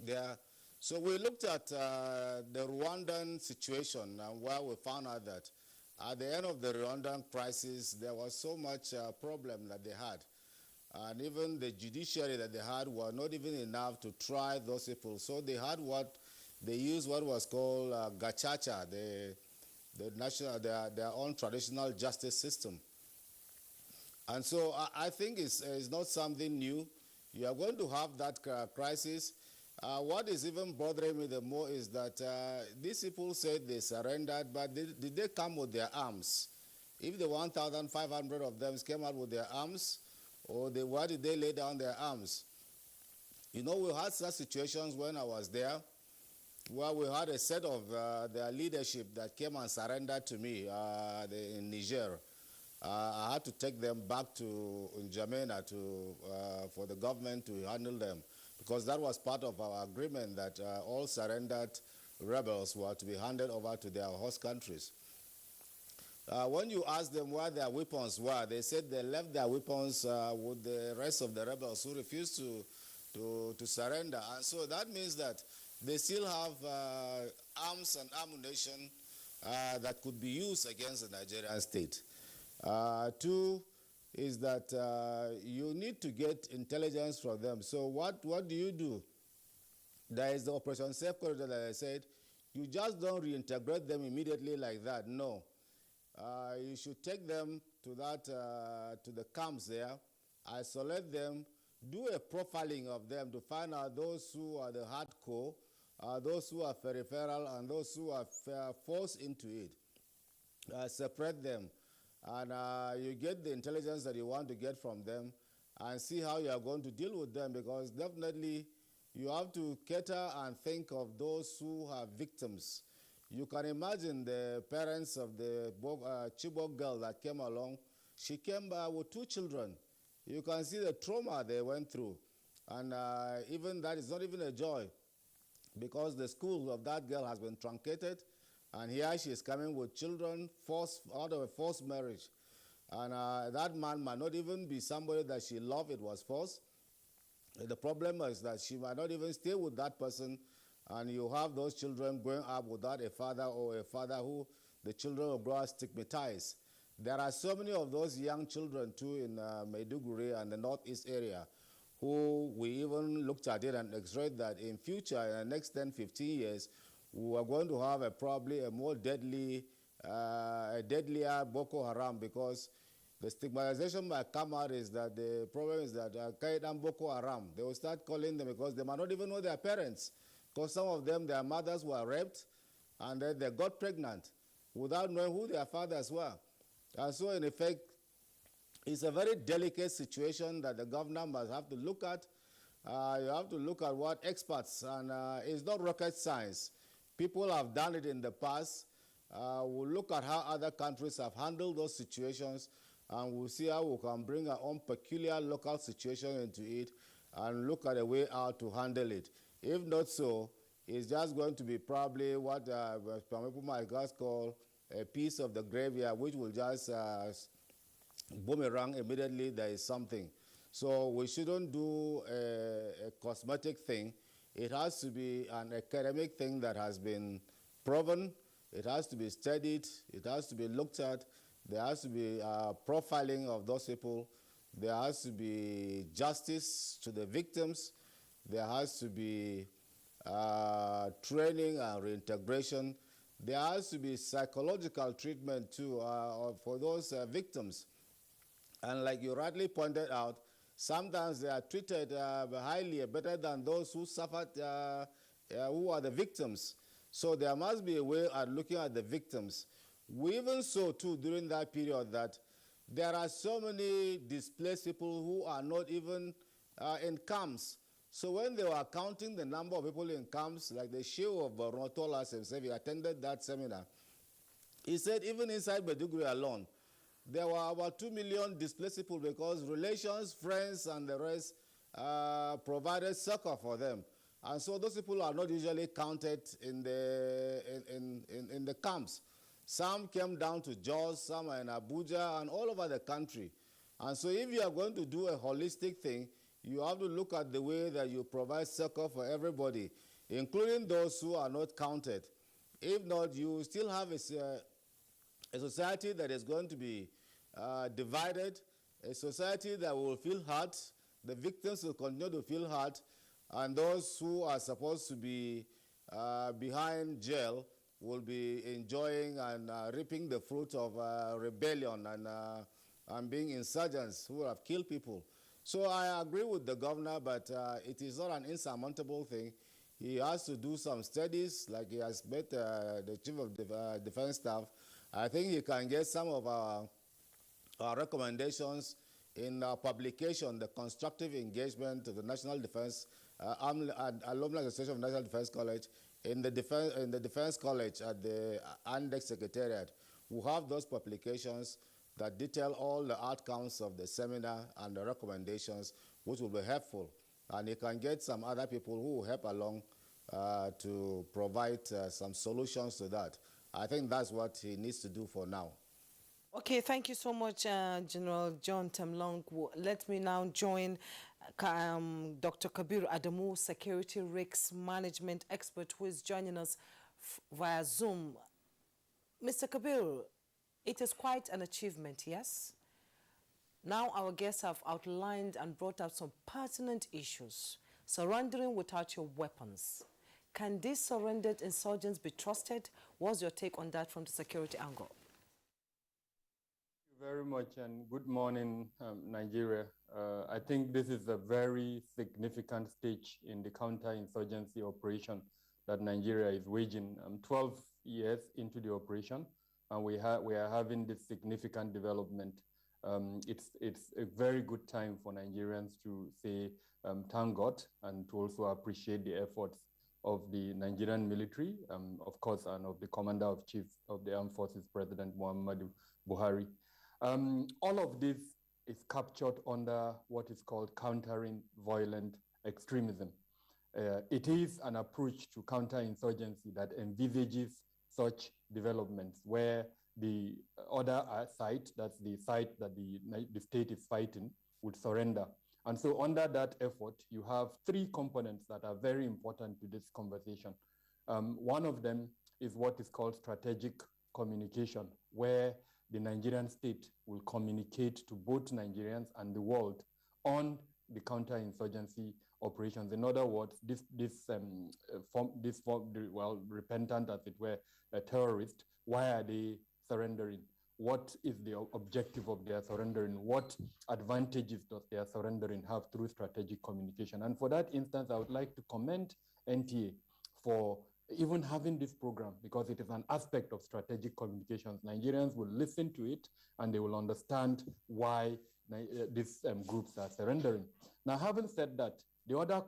there? So we looked at the Rwandan situation, and where we found out that at the end of the Rwandan crisis, there was so much problem that they had. And even the judiciary that they had were not even enough to try those people. So they had they used what was called gachacha, their own traditional justice system. And so I think it's not something new. You are going to have that crisis. What is even bothering me the more is that these people said they surrendered, but did they come with their arms? If the 1,500 of them came out with their arms, or why did they lay down their arms? You know, we had such situations when I was there, where we had a set of their leadership that came and surrendered to me in Niger. I had to take them back to N'Djamena for the government to handle them, because that was part of our agreement that all surrendered rebels were to be handed over to their host countries. When you ask them where their weapons were, they said they left their weapons with the rest of the rebels who refused to surrender. And so that means that they still have arms and ammunition that could be used against the Nigerian state. Two is that you need to get intelligence from them. So what do you do? There is the Operation Safe Corridor that I said. You just don't reintegrate them immediately like that. No. You should take them to the camps there, isolate them, do a profiling of them to find out those who are the hardcore, those who are peripheral, and those who are forced into it. Separate them, and you get the intelligence that you want to get from them and see how you are going to deal with them, because definitely you have to cater and think of those who are victims. You can imagine the parents of the Chibok girl that came along. She came with 2 children. You can see the trauma they went through. And even that is not even a joy, because the school of that girl has been truncated, and here she is coming with children out of a forced marriage. And that man might not even be somebody that she loved. It was forced. The problem is that she might not even stay with that person, and you have those children growing up without a father, or a father who the children will grow up stigmatized. There are so many of those young children too in Maiduguri and the northeast area, who we even looked at it and x-rayed that in future, in the next 10, 15 years, we are going to have probably a more deadlier Boko Haram, because the stigmatization might come out is that the problem is that Al-Qaeda and Boko Haram, they will start calling them because they might not even know their parents, because some of them, their mothers were raped, and then they got pregnant without knowing who their fathers were. And so, in effect, it's a very delicate situation that the governor must have to look at. You have to look at what experts, and it's not rocket science. People have done it in the past. We'll look at how other countries have handled those situations, and we'll see how we can bring our own peculiar local situation into it and look at a way out to handle it. If not so, it's just going to be probably what some people might just call a piece of the graveyard, which will just boomerang immediately there is something. So we shouldn't do a cosmetic thing. It has to be an academic thing that has been proven. It has to be studied. It has to be looked at. There has to be profiling of those people. There has to be justice to the victims. There has to be training and reintegration. There has to be psychological treatment too for those victims. And like you rightly pointed out, sometimes they are treated highly, better than those who suffered, who are the victims. So there must be a way of looking at the victims. We even saw too during that period that there are so many displaced people who are not even in camps. So when they were counting the number of people in camps, like the Sheikh of Borno told us himself, he attended that seminar. He said even inside Maiduguri alone, there were about 2 million displaced people because relations, friends, and the rest provided succor for them. And so those people are not usually counted in the camps. Some came down to Jos, some are in Abuja, and all over the country. And so if you are going to do a holistic thing, you have to look at the way that you provide succor for everybody, including those who are not counted. If not, you still have a society that is going to be divided, a society that will feel hurt, the victims will continue to feel hurt, and those who are supposed to be behind jail will be enjoying and reaping the fruit of rebellion and being insurgents who have killed people. So I agree with the governor, but it is not an insurmountable thing. He has to do some studies, like he has met the Chief of Defense Staff. I think he can get some of our recommendations in our publication, the constructive engagement of the National Defense, Alumni Association of National Defense College, in the Defense College at the Andex Secretariat. We have those publications that detail all the outcomes of the seminar and the recommendations, which will be helpful. And he can get some other people who will help along to provide some solutions to that. I think that's what he needs to do for now. Okay, thank you so much, General John Temlong. Let me now join Dr. Kabir Adamu, Security Risks Management Expert, who is joining us via Zoom. Mr. Kabir, it is quite an achievement, yes? Now our guests have outlined and brought out some pertinent issues. Surrendering without your weapons. Can these surrendered insurgents be trusted? What's your take on that from the security angle? Thank you very much, and good morning, Nigeria. I think this is a very significant stage in the counter-insurgency operation that Nigeria is waging. 12 years into the operation, and we are having this significant development. It's a very good time for Nigerians to say thank God and to also appreciate the efforts of the Nigerian military, of course, and of the Commander-in-Chief of the Armed Forces, President Muhammadu Buhari. All of this is captured under what is called countering violent extremism. It is an approach to counterinsurgency that envisages such developments where the other side, that's the side that the state is fighting, would surrender. And so under that effort, you have three components that are very important to this conversation. One of them is what is called strategic communication, where the Nigerian state will communicate to both Nigerians and the world on the counterinsurgency operations. In other words, repentant, as it were, terrorists, why are they surrendering? What is the objective of their surrendering? What advantages does their surrendering have through strategic communication? And for that instance, I would like to commend NTA for even having this program, because it is an aspect of strategic communications. Nigerians will listen to it and they will understand why these groups are surrendering. Now, having said that, the other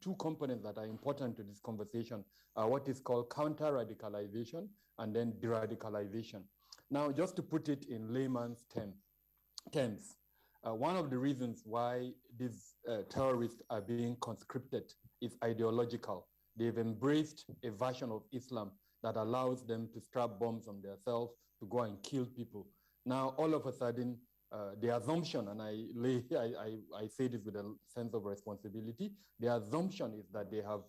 two components that are important to this conversation are what is called counter-radicalization and then de-radicalization. Now, just to put it in layman's terms, one of the reasons why these terrorists are being conscripted is ideological. They've embraced a version of Islam that allows them to strap bombs on themselves to go and kill people. Now, all of a sudden, the assumption, and I say this with a sense of responsibility, the assumption is that they have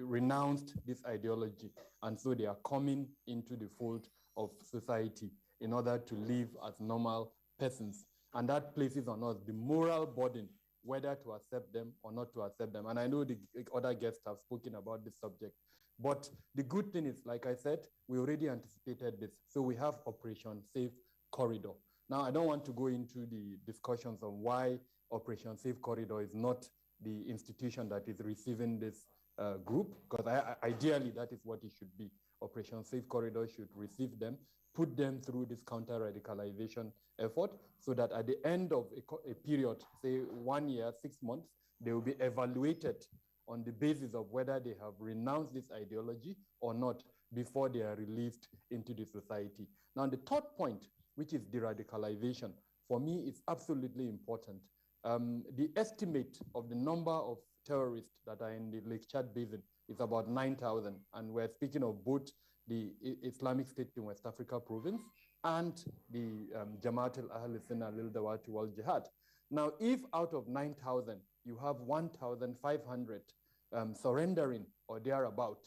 renounced this ideology, and so they are coming into the fold of society in order to live as normal persons. And that places on us the moral burden whether to accept them or not to accept them. And I know the other guests have spoken about this subject. But the good thing is, like I said, we already anticipated this. So we have Operation Safe Corridor. Now, I don't want to go into the discussions on why Operation Safe Corridor is not the institution that is receiving this group, because ideally that is what it should be. Operation Safe Corridor should receive them, put them through this counter-radicalization effort, so that at the end of a period, say 1 year, 6 months, they will be evaluated on the basis of whether they have renounced this ideology or not before they are released into the society. Now, the third point, which is de-radicalization, for me, is absolutely important. The estimate of the number of terrorists that are in the Lake Chad Basin is about 9,000, and we're speaking of both the Islamic State in West Africa province and the Jamaat al-Ahl Sunnah al-Dawati wal-Jihad. Now, if out of 9,000, you have 1,500 surrendering or thereabout,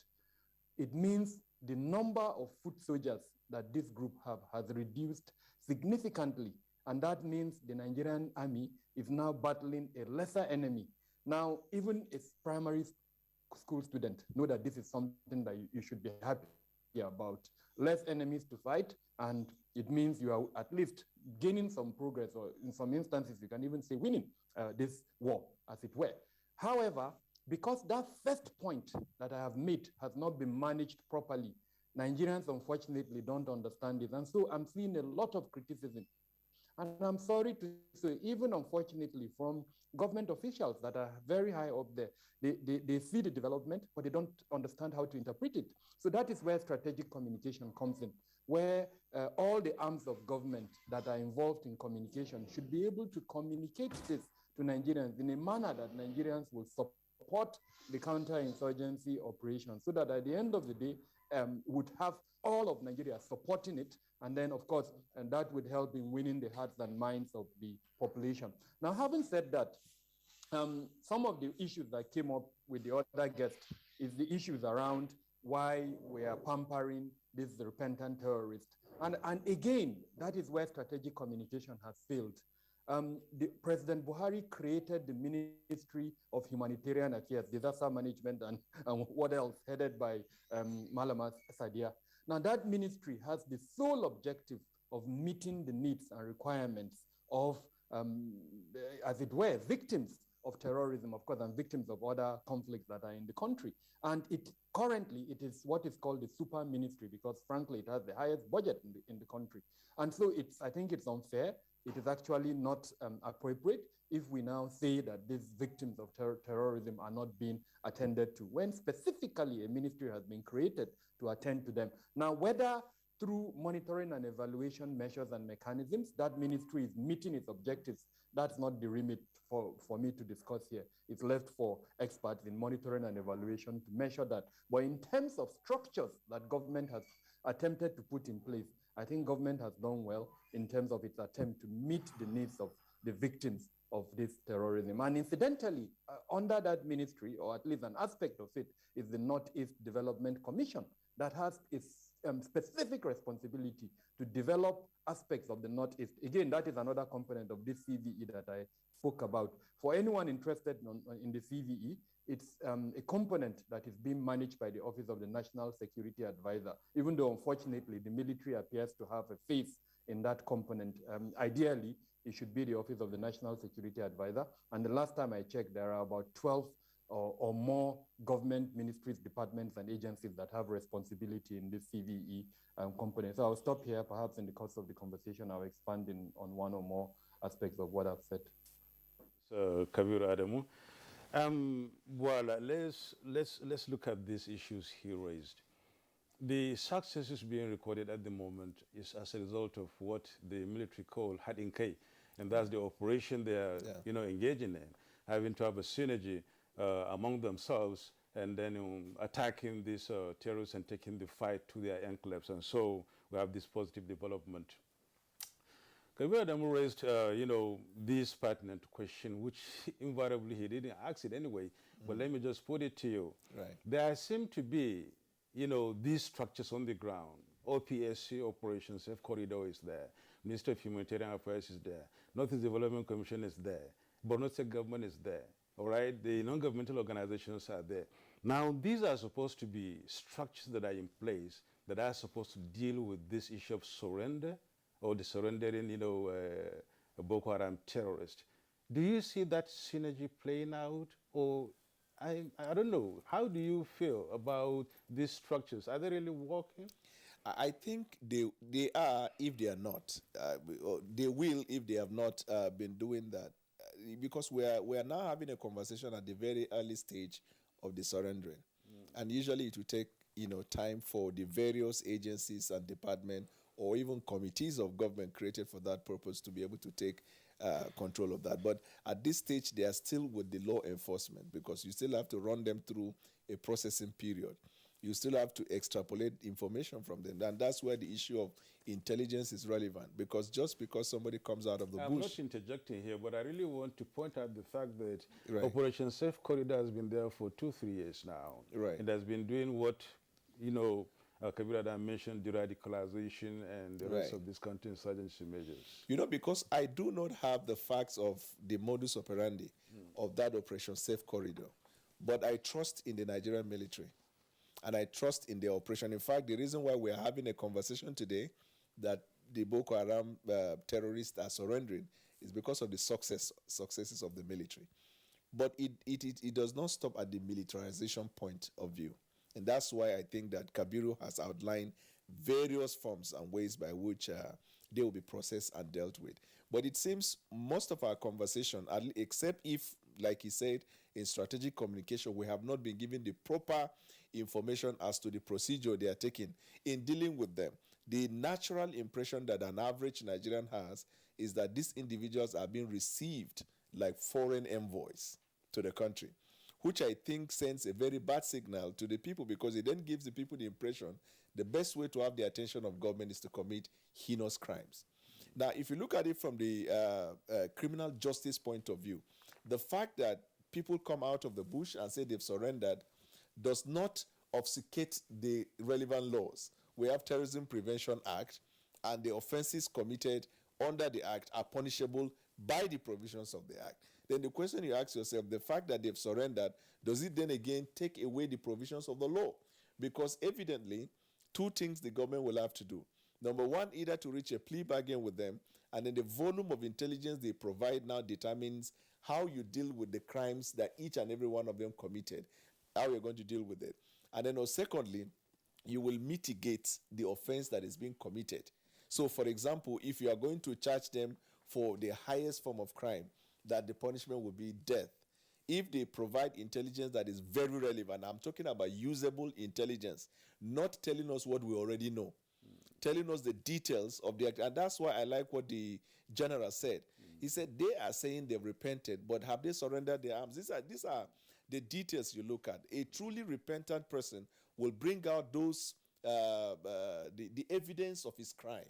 it means the number of foot soldiers that this group has reduced significantly. And that means the Nigerian army is now battling a lesser enemy. Now, even a primary school student know that this is something that you should be happy about. Less enemies to fight, and it means you are at least gaining some progress, or in some instances, you can even say winning this war, as it were. However, because that first point that I have made has not been managed properly, Nigerians unfortunately don't understand it. And so I'm seeing a lot of criticism. And I'm sorry to say, even unfortunately from government officials that are very high up there, they see the development, but they don't understand how to interpret it. So that is where strategic communication comes in, where all the arms of government that are involved in communication should be able to communicate this to Nigerians in a manner that Nigerians will support the counterinsurgency operation, so that at the end of the day, would have all of Nigeria supporting it. And then, of course, and that would help in winning the hearts and minds of the population. Now, having said that, some of the issues that came up with the other guests is the issues around why we are pampering these repentant terrorists. And again, that is where strategic communication has failed. President Buhari created the Ministry of Humanitarian Affairs, Disaster Management, and what else, headed by Malama Sadia. Now, that ministry has the sole objective of meeting the needs and requirements of, as it were, victims of terrorism, of course, and victims of other conflicts that are in the country. And currently, it is what is called the super ministry, because frankly, it has the highest budget in the country. And so I think it's unfair. It is actually not appropriate if we now say that these victims of terrorism are not being attended to, when specifically a ministry has been created to attend to them. Now, whether through monitoring and evaluation measures and mechanisms, that ministry is meeting its objectives, that's not the remit for me to discuss here. It's left for experts in monitoring and evaluation to measure that. But in terms of structures that government has attempted to put in place, I think government has done well in terms of its attempt to meet the needs of the victims of this terrorism. And incidentally, under that ministry, or at least an aspect of it, is the Northeast Development Commission that has its specific responsibility to develop aspects of the Northeast. Again, that is another component of this CVE that I spoke about. For anyone interested in the CVE, it's a component that is being managed by the Office of the National Security Advisor, even though unfortunately the military appears to have a face in that component. Ideally, it should be the Office of the National Security Advisor. And the last time I checked, there are about 12 or more government ministries, departments, and agencies that have responsibility in this CVE component. So I'll stop here. Perhaps in the course of the conversation, I'll expand on one or more aspects of what I've said. So, Kabir Adamu. Well, let's look at these issues he raised. The successes being recorded at the moment is as a result of what the military call Hadin K, and that's the operation they are, engaging in, having to have a synergy among themselves, and then attacking these terrorists and taking the fight to their enclaves. And so we have this positive development. Kabir Adamu raised, this pertinent question, which invariably he didn't ask it anyway. But let me just put it to you. Right. There seem to be, these structures on the ground. OPSC, Operation Safe Corridor, is there. Minister of Humanitarian Affairs is there. Northeast Development Commission is there. Borno State government is there. All right? The non-governmental organizations are there. Now, these are supposed to be structures that are in place that are supposed to deal with this issue of surrender or the surrendering, Boko Haram terrorists. Do you see that synergy playing out? Or, I don't know, how do you feel about these structures? Are they really working? I think they are if they are not. They will if they have not been doing that. Because we are now having a conversation at the very early stage of the surrendering. And usually it will take time for the various agencies and departments or even committees of government created for that purpose to be able to take control of that. But at this stage, they are still with the law enforcement because you still have to run them through a processing period. You still have to extrapolate information from them. And that's where the issue of intelligence is relevant, because just because somebody comes out of the bush... I'm not interjecting here, but I really want to point out the fact that Right. Operation Safe Corridor has been there for 2-3 years now. Right. It has been doing what, Kabir Adam mentioned, de-radicalization and the rest Right. of these counterinsurgency measures. Because I do not have the facts of the modus operandi of that Operation Safe Corridor, but I trust in the Nigerian military. And I trust in their operation. In fact, the reason why we're having a conversation today that the Boko Haram terrorists are surrendering is because of the successes of the military. But it does not stop at the militarization point of view. And that's why I think that Kabiru has outlined various forms and ways by which they will be processed and dealt with. But it seems most of our conversation, except if, like he said, in strategic communication, we have not been given the proper information as to the procedure they are taking in dealing with them. The natural impression that an average Nigerian has is that these individuals are being received like foreign envoys to the country, which I think sends a very bad signal to the people, because it then gives the people the impression the best way to have the attention of government is to commit heinous crimes. Now, if you look at it from the criminal justice point of view, the fact that people come out of the bush and say they've surrendered does not obfuscate the relevant laws. We have Terrorism Prevention Act, and the offenses committed under the act are punishable by the provisions of the act. Then the question you ask yourself, the fact that they've surrendered, does it then again take away the provisions of the law? Because evidently, two things the government will have to do. Number one, either to reach a plea bargain with them, and then the volume of intelligence they provide now determines how you deal with the crimes that each and every one of them committed, how you're going to deal with it. And then, secondly, you will mitigate the offense that is being committed. So, for example, if you are going to charge them for the highest form of crime, that the punishment will be death. If they provide intelligence that is very relevant, I'm talking about usable intelligence, not telling us what we already know, telling us the details of the act. And that's why I like what the general said. He said they are saying they've repented, but have they surrendered their arms? These are the details you look at. A truly repentant person will bring out those the evidence of his crime.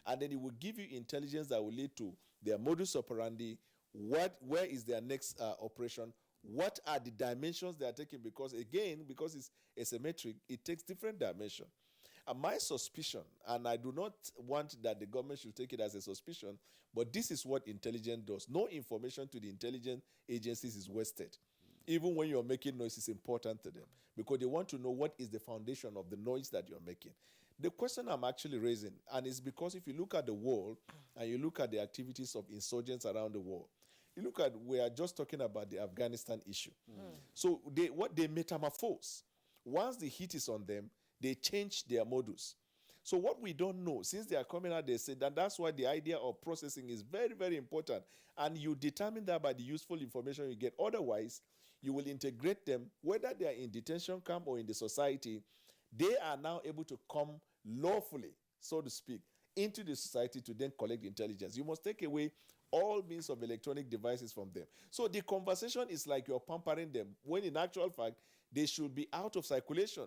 And then it will give you intelligence that will lead to their modus operandi, where is their next operation, what are the dimensions they are taking, because again, because it's asymmetric, it takes different dimensions. And my suspicion, and I do not want that the government should take it as a suspicion, but this is what intelligence does. No information to the intelligence agencies is wasted. Even when you're making noise, it's important to them, because they want to know what is the foundation of the noise that you're making. The question I'm actually raising, and it's because if you look at the world and you look at the activities of insurgents around the world, you look at, we are just talking about the Afghanistan issue. So they metamorphose. Once the heat is on them, they change their modus. So what we don't know, since they are coming out, they say that that's why the idea of processing is very, very important. And you determine that by the useful information you get. Otherwise, you will integrate them, whether they are in detention camp or in the society. They are now able to come lawfully, so to speak, into the society to then collect intelligence. You must take away all means of electronic devices from them. So the conversation is like you're pampering them, when in actual fact, they should be out of circulation.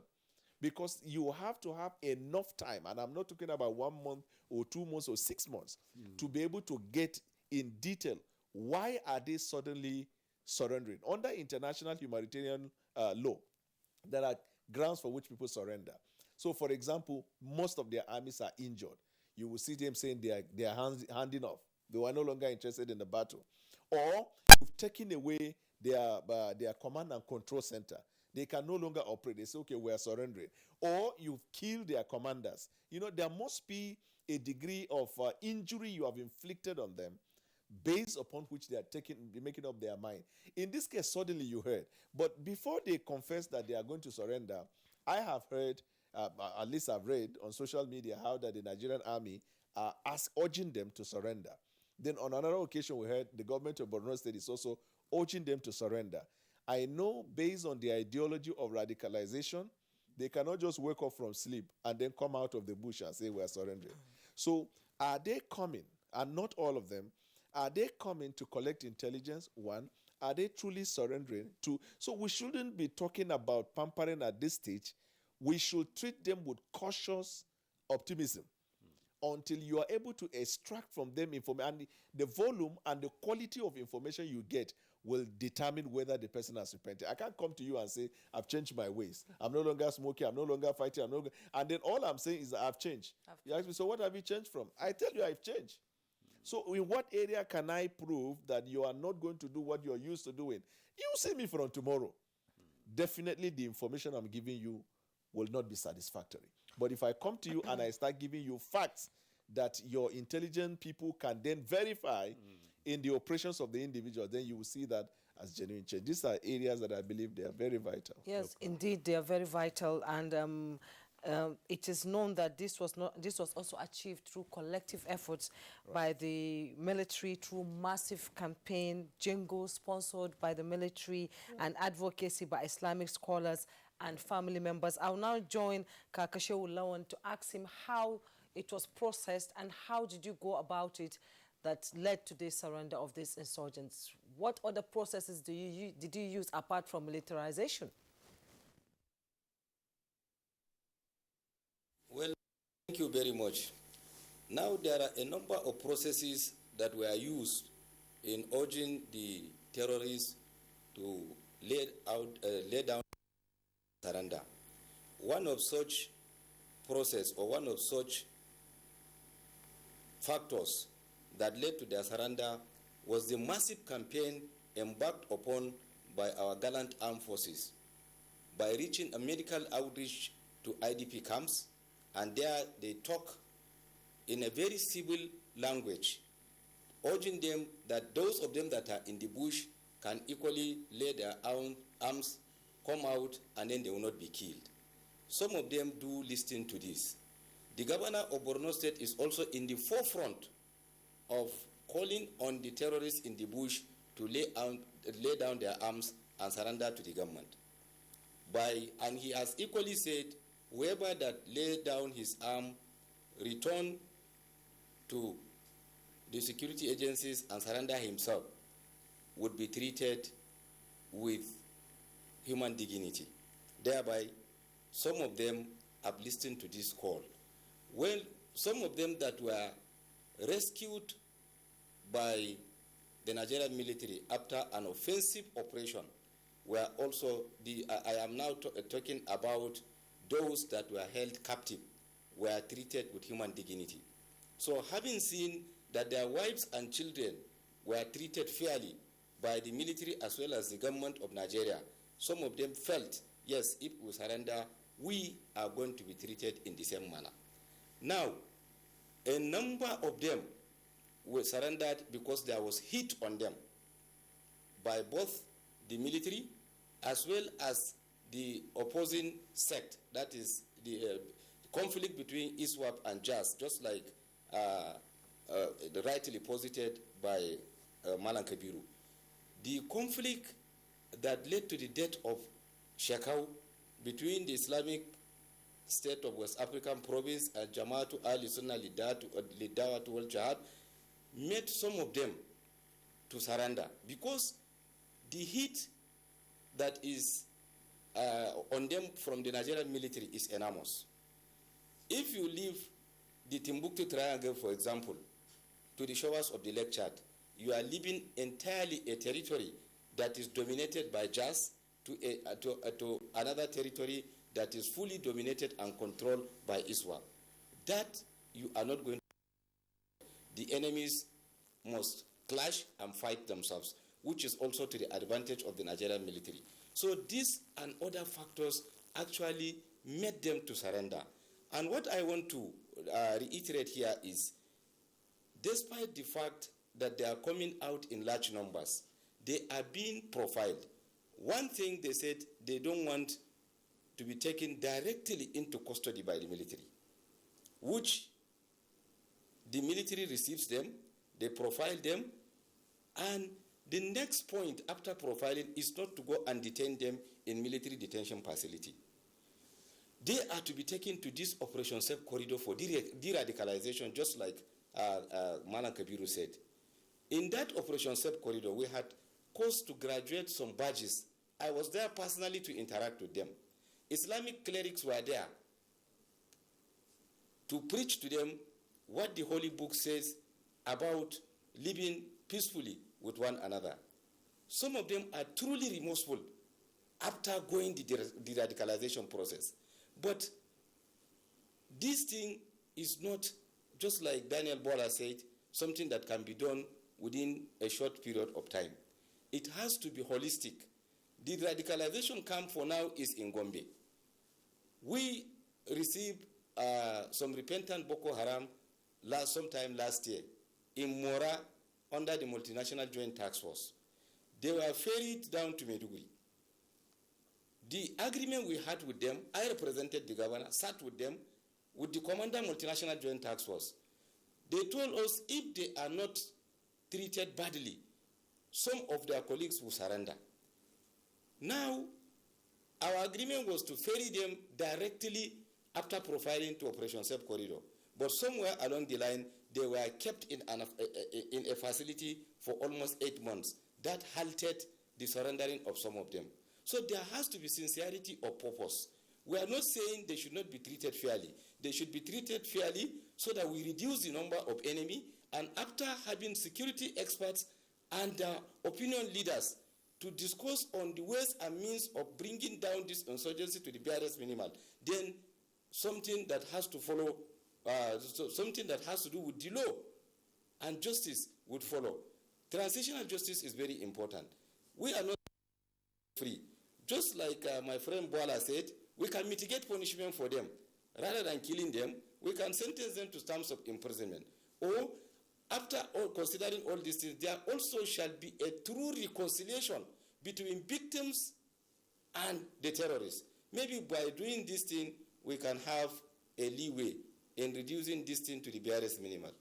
because you have to have enough time, and I'm not talking about 1 month or 2 months or 6 months, to be able to get in detail why are they suddenly surrendering. Under international humanitarian law, there are grounds for which people surrender. So, for example, most of their armies are injured. You will see them saying they are handing off. They were no longer interested in the battle. Or you've taken away their command and control center. They can no longer operate. They say, okay, we are surrendering. Or you've killed their commanders. You know, there must be a degree of injury you have inflicted on them based upon which they are making up their mind. In this case, suddenly you heard. But before they confess that they are going to surrender, I have heard, at least I've read on social media, how that the Nigerian army are urging them to surrender. Then on another occasion, we heard the government of Borno State is also urging them to surrender. I know based on the ideology of radicalization, they cannot just wake up from sleep and then come out of the bush and say we are surrendering. So are they coming, and not all of them, are they coming to collect intelligence? One, are they truly surrendering? Two, so we shouldn't be talking about pampering at this stage. We should treat them with cautious optimism until you are able to extract from them information. And the volume and the quality of information you get will determine whether the person has repented. I can't come to you and say, I've changed my ways. I'm no longer smoking. I'm no longer fighting. And then all I'm saying is that I've changed. You ask me, so what have you changed from? I tell you I've changed. So in what area can I prove that you are not going to do what you're used to doing? You see me from tomorrow. Definitely the information I'm giving you will not be satisfactory. But if I come to you and I start giving you facts that your intelligent people can then verify in the operations of the individual, then you will see that as genuine change. These are areas that I believe they are very vital. Yes, indeed, they are very vital, and it is known that this was also achieved through collective efforts by the military, through massive campaign, jingles sponsored by the military, and advocacy by Islamic scholars and family members. I'll now join Kakashewu Lawan to ask him how it was processed and how did you go about it that led to the surrender of these insurgents. What other processes did you use apart from militarization? Well, thank you very much. Now there are a number of processes that were used in urging the terrorists to lay down surrender. One of such process or one of such factors that led to their surrender was the massive campaign embarked upon by our gallant armed forces by reaching a medical outreach to IDP camps, and there they talk in a very civil language, urging them that those of them that are in the bush can equally lay their arms, come out, and then they will not be killed. Some of them do listen to this. The governor of Borno State is also in the forefront of calling on the terrorists in the bush to lay down their arms and surrender to the government. And he has equally said, whoever that lay down his arm, return to the security agencies and surrender himself, would be treated with human dignity. Thereby, some of them have listened to this call. Well, some of them that were rescued by the Nigerian military after an offensive operation were also, I am now talking about those that were held captive, were treated with human dignity. So having seen that their wives and children were treated fairly by the military as well as the government of Nigeria, some of them felt, yes, if we surrender, we are going to be treated in the same manner. Now, a number of them were surrendered because there was heat on them by both the military as well as the opposing sect, that is the conflict between ISWAP and JAS, just like rightly posited by Malam Kabiru. The conflict that led to the death of Shekau between the Islamic State of West African Province and Jama'atu al-Sunnah Lidawat wal Jihad made some of them to surrender because the heat that is on them from the Nigerian military is enormous. If you leave the Timbuktu Triangle, for example, to the shores of the Lake Chad, you are leaving entirely a territory that is dominated by Jazz to another territory that is fully dominated and controlled by ISWA. That you are not going to. The enemies must clash and fight themselves, which is also to the advantage of the Nigerian military. So these and other factors actually made them to surrender. And what I want to reiterate here is, despite the fact that they are coming out in large numbers, they are being profiled. One thing they said, they don't want to be taken directly into custody by the military, which the military receives them, they profile them, and the next point after profiling is not to go and detain them in military detention facility. They are to be taken to this Operation Safe Corridor for de-radicalization, just like Malan Kabiru said. In that Operation Safe Corridor, we had caused to graduate some badges. I was there personally to interact with them. Islamic clerics were there to preach to them what the Holy Book says about living peacefully with one another. Some of them are truly remorseful after going the de-radicalization process. But this thing is not, just like Daniel Bola said, something that can be done within a short period of time. It has to be holistic. The radicalization camp for now is in Gombe. We received some repentant Boko Haram sometime last year in Mora under the Multinational Joint Task Force. They were ferried down to Maiduguri. The agreement we had with them, I represented the governor, sat with them, with the commander Multinational Joint Task Force. They told us if they are not treated badly, some of their colleagues will surrender. Now, our agreement was to ferry them directly after profiling to Operation Safe Corridor. But somewhere along the line, they were kept in a facility for almost 8 months. That halted the surrendering of some of them. So there has to be sincerity of purpose. We are not saying they should not be treated fairly. They should be treated fairly so that we reduce the number of enemy, and after having security experts and opinion leaders to discuss on the ways and means of bringing down this insurgency to the barest minimal, then something that has to follow, something that has to do with the law and justice would follow. Transitional justice is very important. We are not free. Just like my friend Boala said, we can mitigate punishment for them. Rather than killing them, we can sentence them to terms of imprisonment. Or, after all, considering all these things, there also shall be a true reconciliation between victims and the terrorists. Maybe by doing this thing, we can have a leeway in reducing this thing to the barest minimal.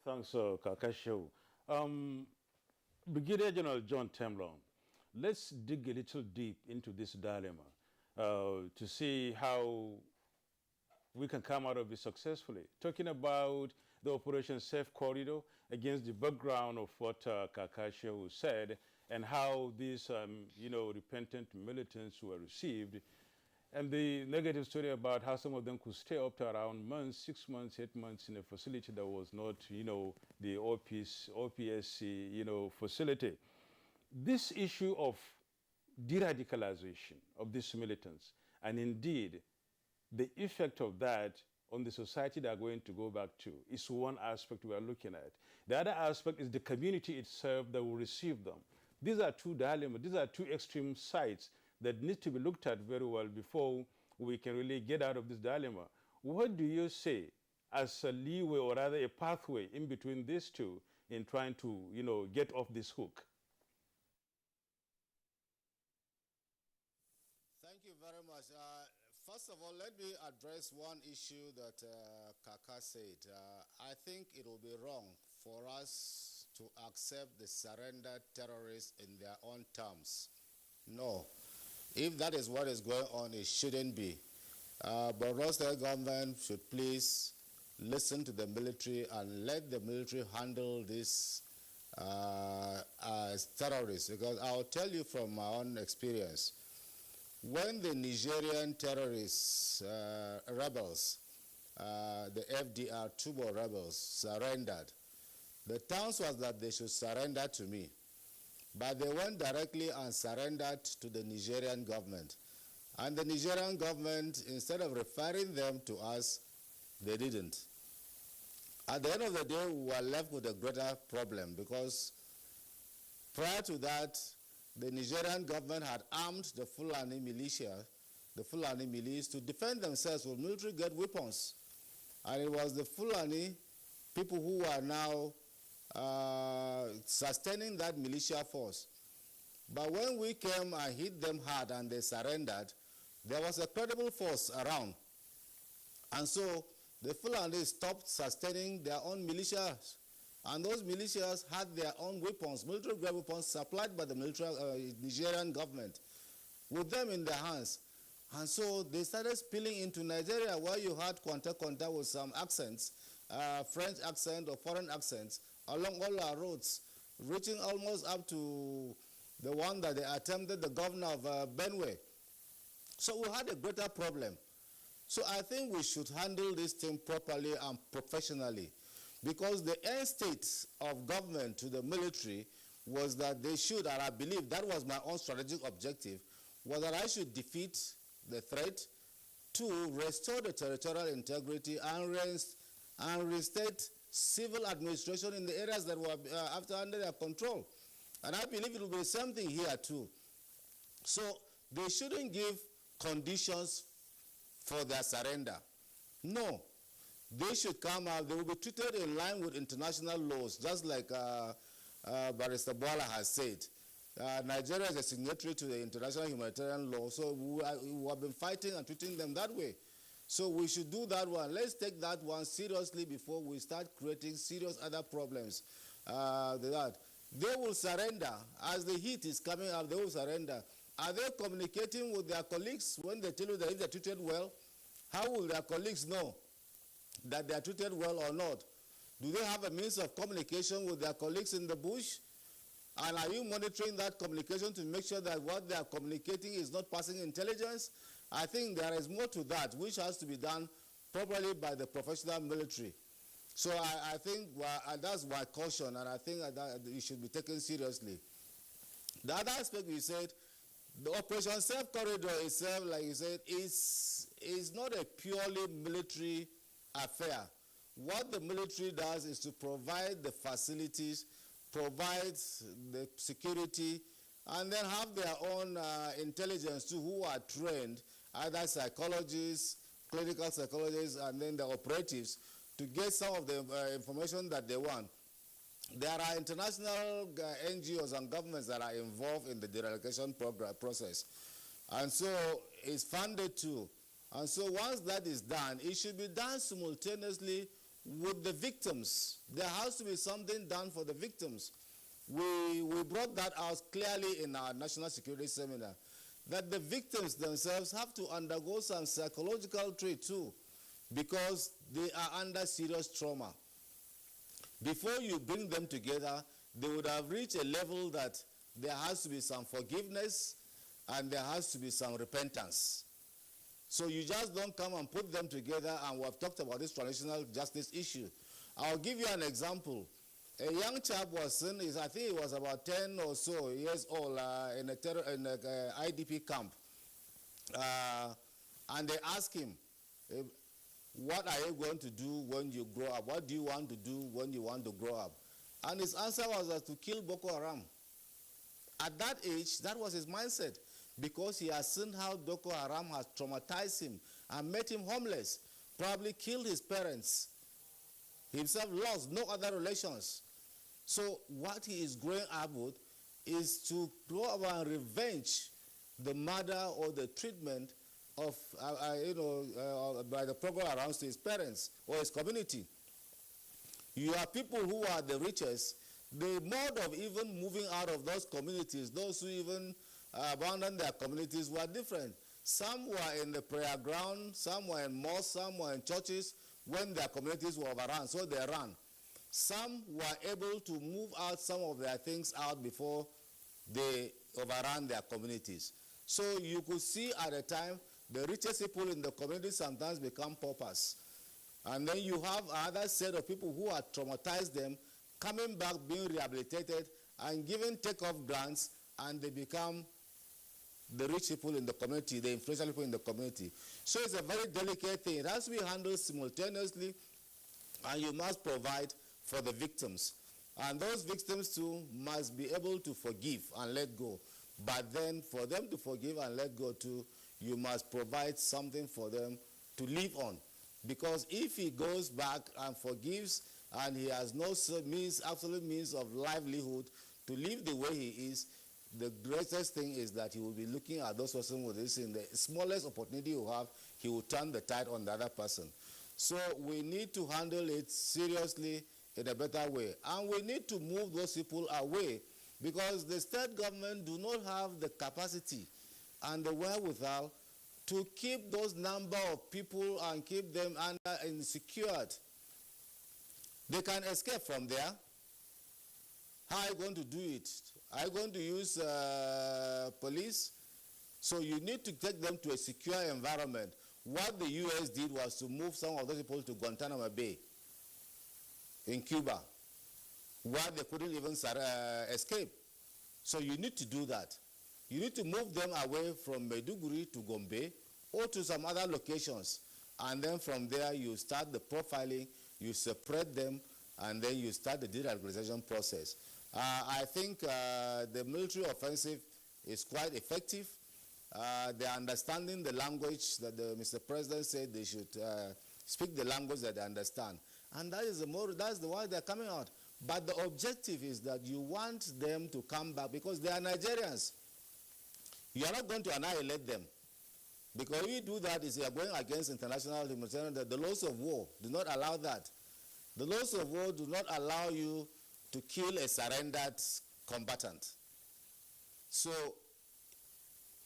Thanks, Kakasho. Brigadier General John Temlon, let's dig a little deep into this dilemma to see how we can come out of it successfully. Talking about the Operation Safe Corridor against the background of what Kakasho said and how these, repentant militants were received, and the negative story about how some of them could stay up to around months, 6 months, 8 months in a facility that was not, the OPSC, facility. This issue of de-radicalization of these militants, and indeed the effect of that on the society they are going to go back to, is one aspect we are looking at. The other aspect is the community itself that will receive them. These are two dilemmas, these are two extreme sides that need to be looked at very well before we can really get out of this dilemma. What do you say as a leeway, or rather a pathway in between these two in trying to, get off this hook? Thank you very much. First of all, let me address one issue that Kaka said. I think it will be wrong for us to accept the surrendered terrorists in their own terms. No. If that is what is going on, it shouldn't be. But the state government should please listen to the military and let the military handle this as terrorists. Because I'll tell you from my own experience, when the Nigerian terrorists, rebels, the FDR Tubo rebels surrendered, the terms was that they should surrender to me. But they went directly and surrendered to the Nigerian government. And the Nigerian government, instead of referring them to us, they didn't. At the end of the day, we were left with a greater problem because prior to that, the Nigerian government had armed the Fulani militia, the Fulani militia, to defend themselves with military-grade weapons. And it was the Fulani people who are now sustaining that militia force. But when we came and hit them hard and they surrendered, there was a credible force around. And so the Fulani stopped sustaining their own militias. And those militias had their own weapons, military-grade weapons supplied by the Nigerian government, with them in their hands. And so they started spilling into Nigeria, where you had Kwanta with some accents, French accent or foreign accents, along all our roads, reaching almost up to the one that they attempted, the governor of Benue. So we had a greater problem. So I think we should handle this thing properly and professionally, because the end state of government to the military was that they should, and I believe that was my own strategic objective, was that I should defeat the threat, to restore the territorial integrity and restate civil administration in the areas that were under their control. And I believe it will be the same thing here too. So they shouldn't give conditions for their surrender. No. They should come out, they will be treated in line with international laws, just like Barrister Boala has said. Nigeria is a signatory to the international humanitarian law, so we have been fighting and treating them that way. So we should do that one. Let's take that one seriously before we start creating serious other problems. They will surrender. As the heat is coming up, they will surrender. Are they communicating with their colleagues when they tell you that if they're treated well? How will their colleagues know that they are treated well or not? Do they have a means of communication with their colleagues in the bush? And are you monitoring that communication to make sure that what they are communicating is not passing intelligence? I think there is more to that, which has to be done properly by the professional military. So I think that's my caution, and I think that it should be taken seriously. The other aspect we said, the Operation Safe Corridor itself, like you said, is not a purely military affair. What the military does is to provide the facilities, provide the security, and then have their own intelligence too, who are trained, either psychologists, clinical psychologists, and then the operatives, to get some of the information that they want. There are international NGOs and governments that are involved in the de-eradication process. And so it's funded too. And so once that is done, it should be done simultaneously with the victims. There has to be something done for the victims. We brought that out clearly in our national security seminar, that the victims themselves have to undergo some psychological treatment too, because they are under serious trauma. Before you bring them together, they would have reached a level that there has to be some forgiveness and there has to be some repentance. So you just don't come and put them together, and we have talked about this transitional justice issue. I'll give you an example. A young chap was seen, I think he was about 10 or so years old, in a IDP camp. And they asked him, what are you going to do when you grow up? What do you want to do when you want to grow up? And his answer was to kill Boko Haram. At that age, that was his mindset, because he has seen how Boko Haram has traumatized him and made him homeless, probably killed his parents. He himself lost no other relations. So what he is growing up with is to grow up and revenge the murder or the treatment of, by the program around to his parents or his community. You have people who are the richest. The mode of even moving out of those communities, those who even abandoned their communities, were different. Some were in the prayer ground, some were in mosques, some were in churches when their communities were overrun, so they ran. Some were able to move out some of their things out before they overran their communities. So you could see at a time, the richest people in the community sometimes become paupers. And then you have another set of people who are traumatized them, coming back, being rehabilitated, and given take-off grants, and they become the rich people in the community, the influential people in the community. So it's a very delicate thing. It has to be handled simultaneously, and you must provide for the victims. And those victims too must be able to forgive and let go. But then for them to forgive and let go too, you must provide something for them to live on. Because if he goes back and forgives and he has no means, absolute means of livelihood to live the way he is, the greatest thing is that he will be looking at those persons with this. In the smallest opportunity you have, he will turn the tide on the other person. So we need to handle it seriously in a better way. And we need to move those people away, because the state government do not have the capacity and the wherewithal to keep those number of people and keep them under and secured. They can escape from there. How are you going to do it? Are you going to use police? So you need to take them to a secure environment. What the US did was to move some of those people to Guantanamo Bay in Cuba, where they couldn't even escape. So you need to do that. You need to move them away from Maiduguri to Gombe or to some other locations. And then from there, you start the profiling, you separate them, and then you start the de-radicalization process. I think the military offensive is quite effective. They're understanding the language that Mr. President said they should speak the language that they understand. And that is that's the why they're coming out. But the objective is that you want them to come back because they are Nigerians. You are not going to annihilate them. Because if you do that, you are going against international humanitarian. The laws of war do not allow that. The laws of war do not allow you to kill a surrendered combatant. So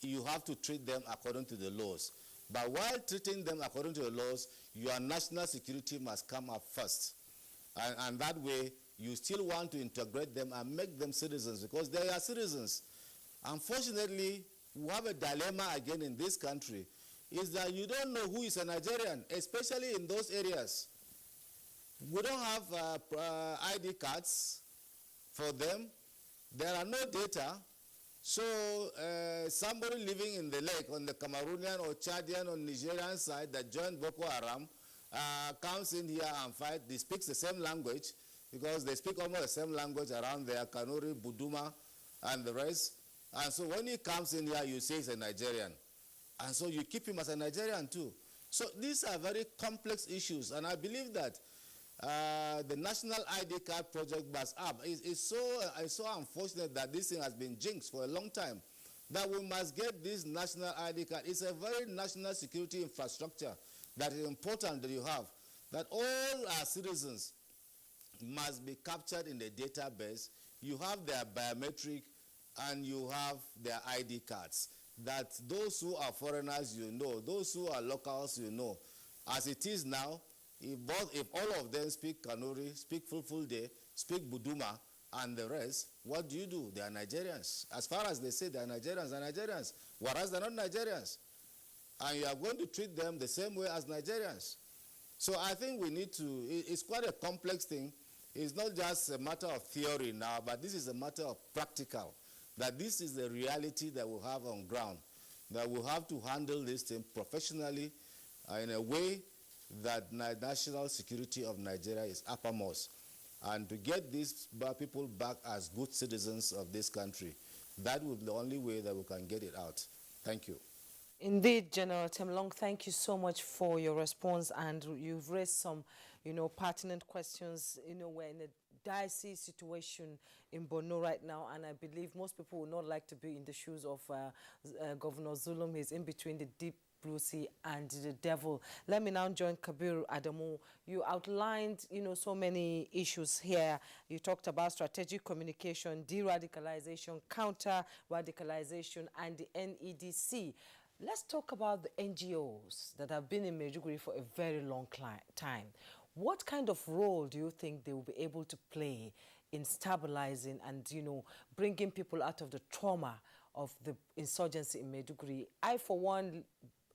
you have to treat them according to the laws. But while treating them according to the laws, your national security must come up first. And that way, you still want to integrate them and make them citizens because they are citizens. Unfortunately, we have a dilemma again in this country, is that you don't know who is a Nigerian, especially in those areas. We don't have ID cards for them. There are no data. So somebody living in the lake on the Cameroonian or Chadian or Nigerian side that joined Boko Haram comes in here and fight. They speak the same language because they speak almost the same language around there, Kanuri, Buduma, and the rest. And so when he comes in here, you say he's a Nigerian. And so you keep him as a Nigerian too. So these are very complex issues. And I believe that the National ID Card Project must up. It's so unfortunate that this thing has been jinxed for a long time, that we must get this National ID Card. It's a very national security infrastructure that is important that you have, that all our citizens must be captured in the database. You have their biometric and you have their ID cards, that those who are foreigners you know, those who are locals you know. As it is now, if all of them speak Kanuri, speak Fulfulde, speak Buduma, and the rest, what do? They are Nigerians. As far as they say they are Nigerians, whereas they're not Nigerians. And you are going to treat them the same way as Nigerians. So I think we need to, it's quite a complex thing. It's not just a matter of theory now, but this is a matter of practical, that this is the reality that we have on ground, that we have to handle this thing professionally in a way that national security of Nigeria is uppermost, and to get these people back as good citizens of this country. That will be the only way that we can get it out. Thank you. Indeed, General Temlong, thank you so much for your response, and you've raised some, pertinent questions. We're in a dicey situation in Borno right now, and I believe most people would not like to be in the shoes of Governor Zulum. He's in between the deep blue sea and the devil. Let me now join Kabir Adamu. You outlined, so many issues here. You talked about strategic communication, de-radicalization, counter-radicalization, and the NEDC. Let's talk about the NGOs that have been in Maiduguri for a very long time. What kind of role do you think they will be able to play in stabilizing and, bringing people out of the trauma of the insurgency in Maiduguri. I, for one,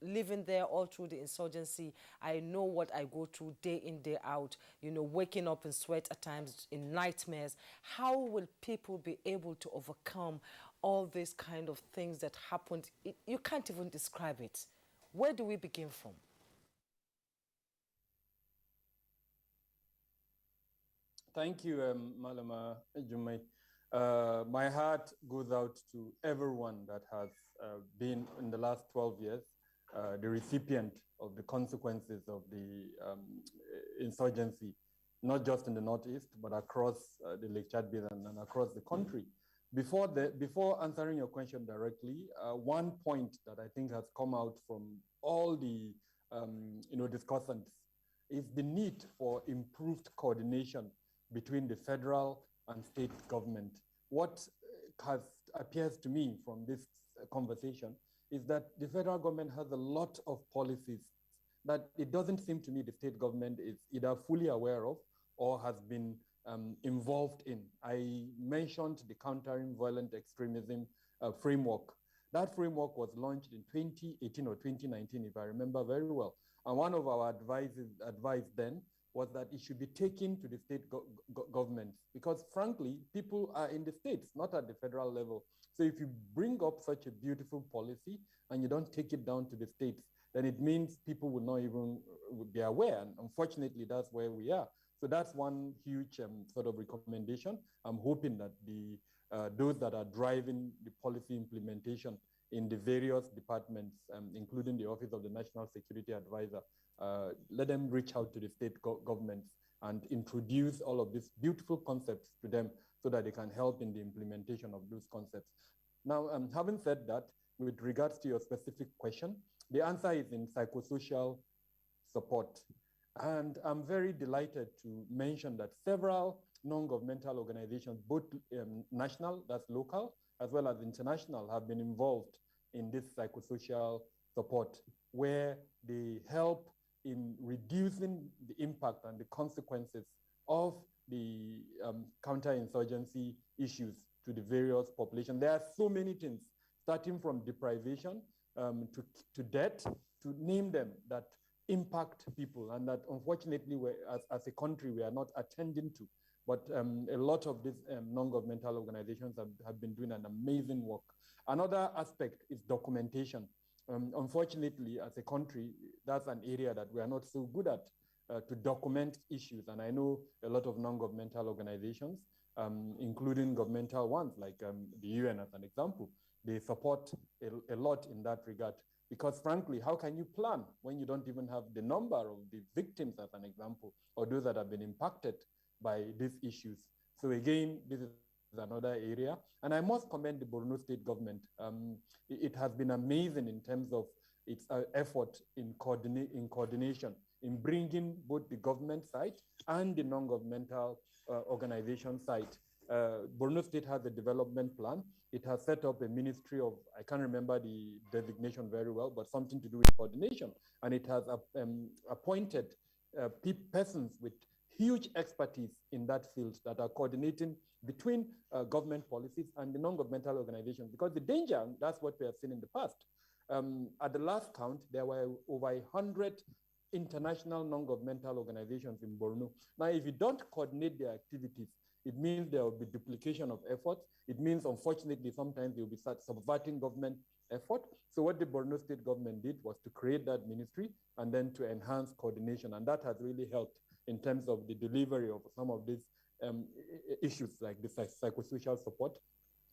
living there all through the insurgency, I know what I go through day in, day out, you know, waking up in sweat at times, in nightmares. How will people be able to overcome all these kind of things that happened? You can't even describe it. Where do we begin from? Thank you, Malama Jumai. My heart goes out to everyone that has been in the last 12 years the recipient of the consequences of the insurgency, not just in the Northeast, but across the Lake Chad Basin and across the country. Before answering your question directly, one point that I think has come out from all the discussants is the need for improved coordination between the federal and state government. What appears to me from this conversation is that the federal government has a lot of policies that it doesn't seem to me the state government is either fully aware of or has been involved in. I mentioned the Countering Violent Extremism framework. That framework was launched in 2018 or 2019, if I remember very well. And one of our advice then was that it should be taken to the state governments because frankly, people are in the states, not at the federal level. So if you bring up such a beautiful policy and you don't take it down to the states, then it means people will not even be aware. And unfortunately, that's where we are. So that's one huge sort of recommendation. I'm hoping that those that are driving the policy implementation in the various departments, including the Office of the National Security Advisor, let them reach out to the state governments and introduce all of these beautiful concepts to them so that they can help in the implementation of those concepts. Now, having said that, with regards to your specific question, the answer is in psychosocial support. And I'm very delighted to mention that several non-governmental organizations, both national, that's local, as well as international, have been involved in this psychosocial support, where they help in reducing the impact and the consequences of the counterinsurgency issues to the various populations. There are so many things, starting from deprivation to debt, to name them, that impact people and that unfortunately as a country we are not attending to. But a lot of these non-governmental organizations have been doing an amazing work. Another aspect is documentation. Unfortunately, as a country, that's an area that we are not so good at to document issues. And I know a lot of non-governmental organizations, including governmental ones like the UN as an example, they support a lot in that regard. Because frankly, how can you plan when you don't even have the number of the victims as an example, or those that have been impacted by these issues? So again, this is another area. And I must commend the Borno state government. It has been amazing in terms of its effort in coordination, in bringing both the government side and the non-governmental organization side. Borno State has a development plan. It has set up a ministry of, I can't remember the designation very well, but something to do with coordination. And it has appointed persons with huge expertise in that field that are coordinating between government policies and the non-governmental organizations. Because the danger, and that's what we have seen in the past, at the last count, there were over 100 international non-governmental organizations in Borno. Now, if you don't coordinate their activities, it means there will be duplication of efforts. It means, unfortunately, sometimes you'll be subverting government effort. So what the Borno state government did was to create that ministry and then to enhance coordination. And that has really helped in terms of the delivery of some of these issues like the psychosocial support.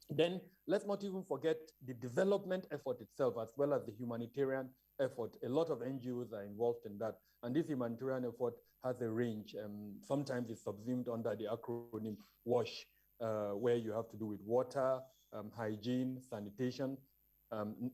Then let's not even forget the development effort itself, as well as the humanitarian effort. A lot of NGOs are involved in that. And this humanitarian effort has a range. Sometimes it's subsumed under the acronym WASH, where you have to do with water, hygiene, sanitation,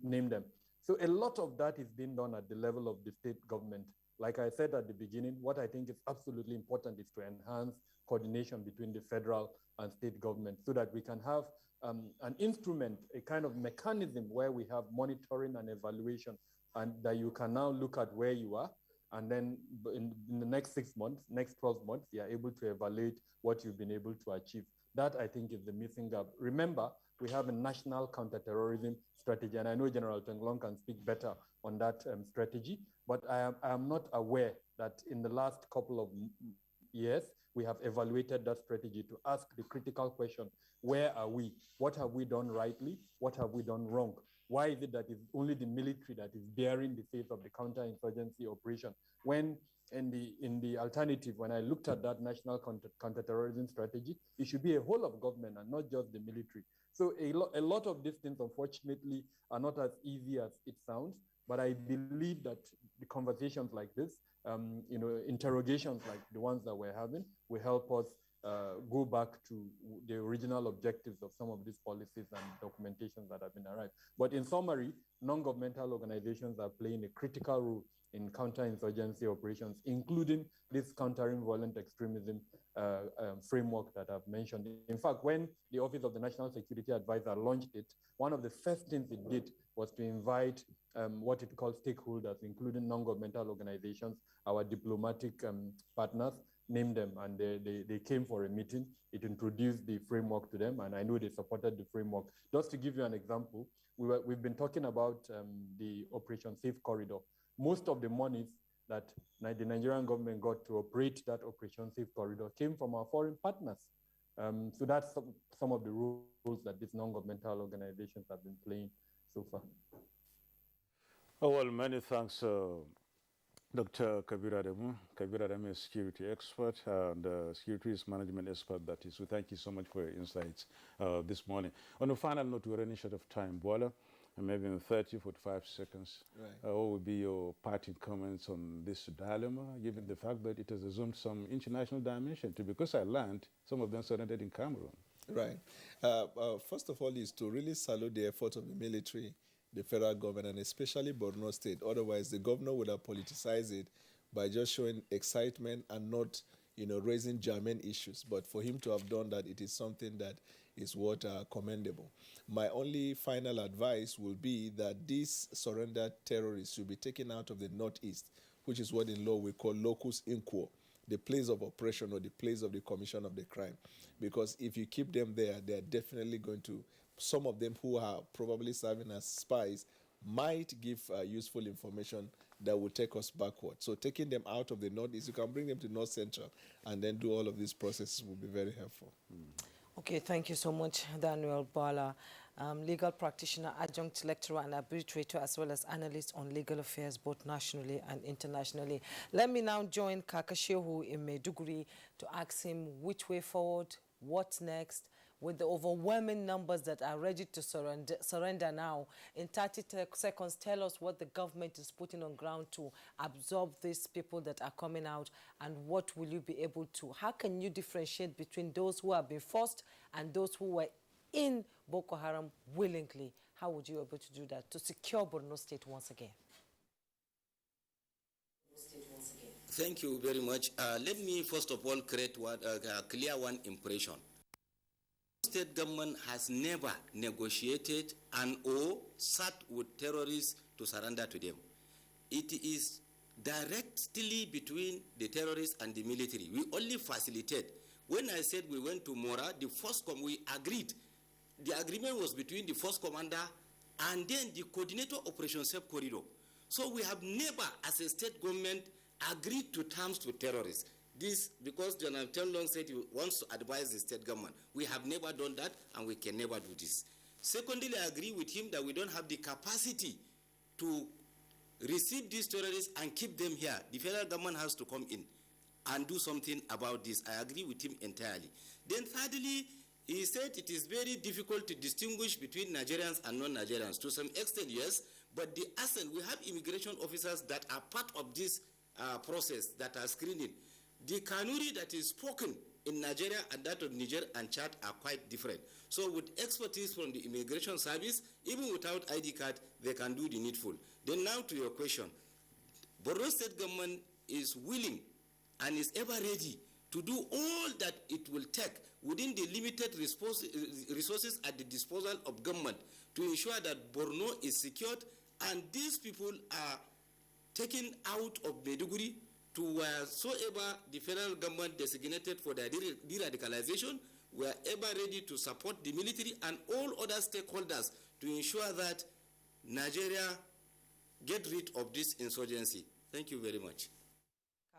name them. So a lot of that is being done at the level of the state government. Like I said at the beginning, what I think is absolutely important is to enhance coordination between the federal and state government so that we can have an instrument, a kind of mechanism where we have monitoring and evaluation, and that you can now look at where you are, and then in the next 6 months, next 12 months, you are able to evaluate what you've been able to achieve. That, I think, is the missing gap. Remember, we have a national counterterrorism strategy, and I know General Tenglong can speak better on that strategy, but I am not aware that in the last couple of years, we have evaluated that strategy to ask the critical question, where are we? What have we done rightly? What have we done wrong? Why is it that it's only the military that is bearing the face of the counterinsurgency operation? When in the alternative, when I looked at that national counterterrorism strategy, it should be a whole of government and not just the military. So a lot of these things, unfortunately, are not as easy as it sounds, but I believe that the conversations like this, interrogations like the ones that we're having, will help us go back to the original objectives of some of these policies and documentations that have been arrived. But in summary, non-governmental organizations are playing a critical role in counterinsurgency operations, including this countering violent extremism framework that I've mentioned. In fact, when the Office of the National Security Advisor launched it, one of the first things it did was to invite what it calls stakeholders, including non-governmental organizations, our diplomatic partners, name them, and they came for a meeting. It introduced the framework to them, and I know they supported the framework. Just to give you an example, we've been talking about the Operation Safe Corridor. Most of the monies that the Nigerian government got to operate that Operation Safe Corridor came from our foreign partners. So that's some of the roles that these non-governmental organizations have been playing so far. Oh, well, many thanks, Dr. Kabir Adamu. Kabir Adamu is a security expert and security risk management expert, that is. So thank you so much for your insights this morning. On a final note, we're running short of time, Bola, maybe in 30, 45 seconds. Right. What would be your parting comments on this dilemma, given the fact that it has assumed some international dimension too? Because I learned some of them surrendered in Cameroon. Right. First of all, is to really salute the effort of the military, the federal government, and especially Borno State. Otherwise, the governor would have politicized it by just showing excitement and not, raising germane issues. But for him to have done that, it is something that is what commendable. My only final advice will be that these surrendered terrorists should be taken out of the Northeast, which is what in law we call locus in quo, the place of oppression or the place of the commission of the crime. Because if you keep them there, they're definitely going to, some of them who are probably serving as spies might give useful information that will take us backward. So taking them out of the Northeast, you can bring them to North Central and then do all of these processes will be very helpful. Okay, thank you so much, Daniel Bala, legal practitioner, adjunct lecturer and arbitrator, as well as analyst on legal affairs, both nationally and internationally. Let me now join Kakashehu in Maiduguri to ask him which way forward, what's next, with the overwhelming numbers that are ready to surrender now. In 30 seconds, tell us what the government is putting on ground to absorb these people that are coming out, and what will you be able to, how can you differentiate between those who have been forced and those who were in Boko Haram willingly? How would you be able to do that to secure Borno State once again? Thank you very much. Let me first of all create clear one impression. State government has never negotiated and or sat with terrorists to surrender to them. It is directly between the terrorists and the military. We only facilitate. When I said we went to Mora, the first we agreed. The agreement was between the first commander and then the coordinator Operation Safe Corridor. So we have never, as a state government, agreed to terms with terrorists. This, because General Tenlong said he wants to advise the state government. We have never done that, and we can never do this. Secondly, I agree with him that we don't have the capacity to receive these terrorists and keep them here. The federal government has to come in and do something about this. I agree with him entirely. Then thirdly, he said it is very difficult to distinguish between Nigerians and non-Nigerians. To some extent, yes, but the essence, we have immigration officers that are part of this process that are screening. The Kanuri that is spoken in Nigeria and that of Niger and Chad are quite different. So with expertise from the immigration service, even without ID card, they can do the needful. Then now to your question. Borno State government is willing and is ever ready to do all that it will take within the limited resources at the disposal of government to ensure that Borno is secured and these people are taken out of Maiduguri to wheresoever the federal government designated for their de-radicalization, we are ever ready to support the military and all other stakeholders to ensure that Nigeria get rid of this insurgency. Thank you very much.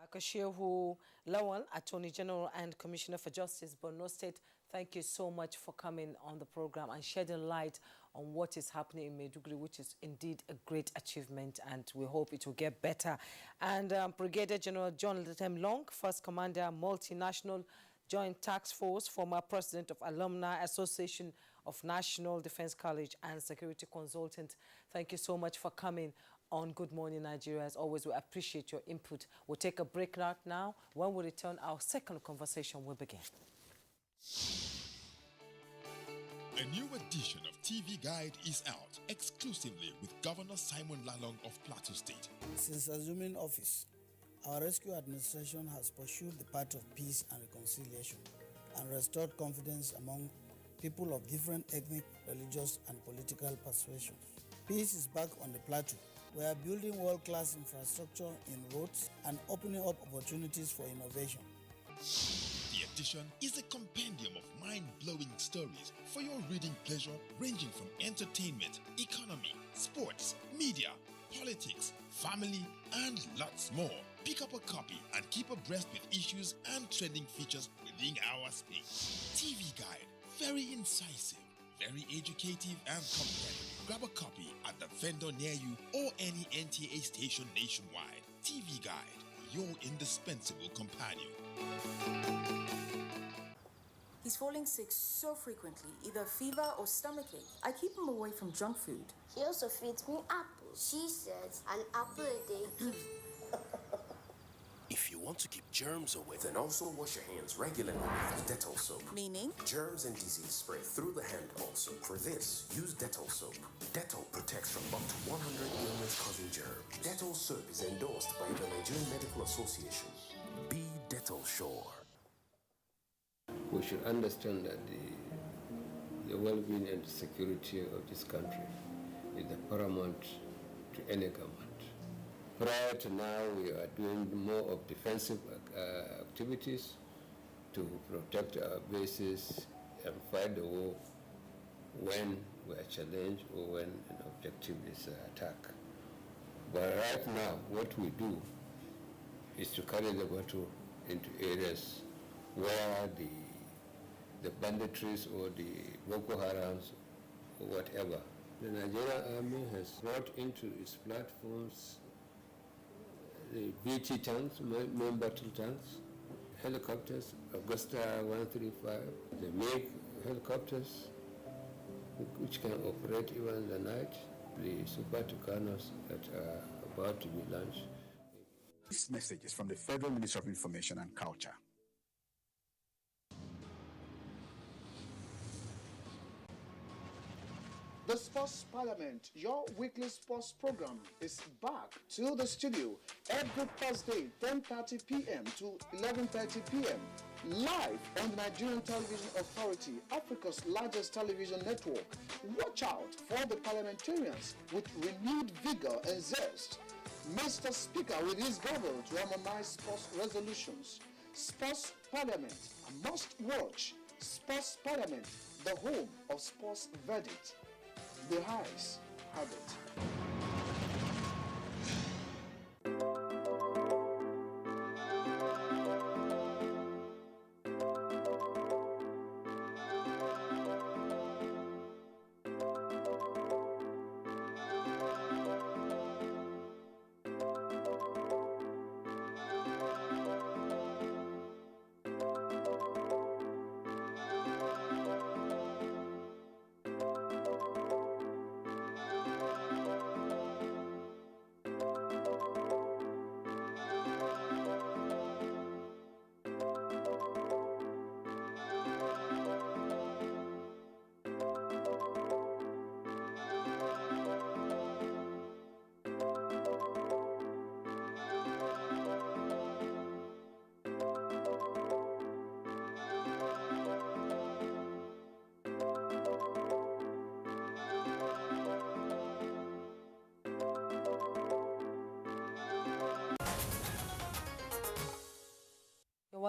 Kakashehu Lawal, Attorney General and Commissioner for Justice, Borno State, thank you so much for coming on the program and shedding light on what is happening in Maiduguri, which is indeed a great achievement, and we hope it will get better. And Brigadier General John Long, First Commander, Multinational Joint Task Force, former President of Alumni Association of National Defense College and Security Consultant, thank you so much for coming on Good Morning Nigeria. As always, we appreciate your input. We'll take a break right now. When we return, our second conversation will begin. A new edition of TV Guide is out exclusively with Governor Simon Lalong of Plateau State. Since assuming office, our rescue administration has pursued the path of peace and reconciliation and restored confidence among people of different ethnic, religious, and political persuasions. Peace is back on the plateau. We are building world-class infrastructure in roads and opening up opportunities for innovation. The edition is a compendium of mind-blowing stories for your reading pleasure, ranging from entertainment, economy, sports, media, politics, family, and lots more. Pick up a copy and keep abreast with issues and trending features within our space. TV Guide, very incisive, very educative and compelling. Grab a copy at the vendor near you or any NTA station nationwide. TV Guide, your indispensable companion. He's falling sick so frequently, either fever or stomachache. I keep him away from junk food. She also feeds me apples. She says an apple a day keeps... If you want to keep germs away, then also wash your hands regularly with Dettol soap. Meaning? Germs and disease spread through the hand also. For this, use Dettol soap. Dettol protects from up to 100 illness-causing germs. Dettol soap is endorsed by the Nigerian Medical Association. Be Dettol sure. We should understand that the well-being and security of this country is the paramount to any government. Prior to now, we are doing more of defensive activities to protect our bases and fight the war when we are challenged or when an objective is attacked. But right now, what we do is to carry the battle into areas where the banditries or the Boko Harams or whatever. The Nigerian Army has brought into its platforms the VT tanks, main battle tanks, helicopters, Augusta 135. They make helicopters which can operate even in the night, the Super Tucanos that are about to be launched. This message is from the Federal Ministry of Information and Culture. The Sports Parliament, your weekly sports program, is back to the studio every Thursday, 10:30 p.m. to 11:30 p.m. live on the Nigerian Television Authority, Africa's largest television network. Watch out for the parliamentarians with renewed vigor and zest. Mr. Speaker with his gavel to harmonize sports resolutions. Sports Parliament, a must-watch. Sports Parliament, the home of sports verdict. The highs have it.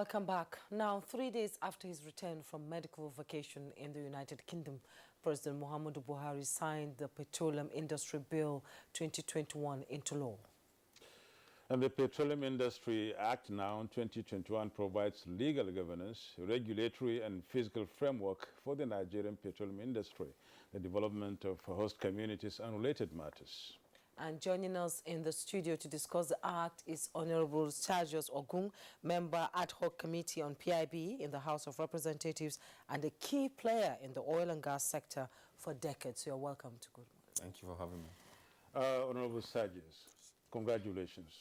Welcome back. Now, 3 days after his return from medical vacation in the United Kingdom, President Muhammadu Buhari signed the Petroleum Industry Bill 2021 into law. And the Petroleum Industry Act now 2021 provides legal governance, regulatory and fiscal framework for the Nigerian petroleum industry, the development of host communities and related matters. And joining us in the studio to discuss the act is Honorable Charles Ogun, member ad hoc committee on PIB in the House of Representatives and a key player in the oil and gas sector for decades. You're welcome to Good Morning. Thank you for having me. Honorable Sarges, congratulations.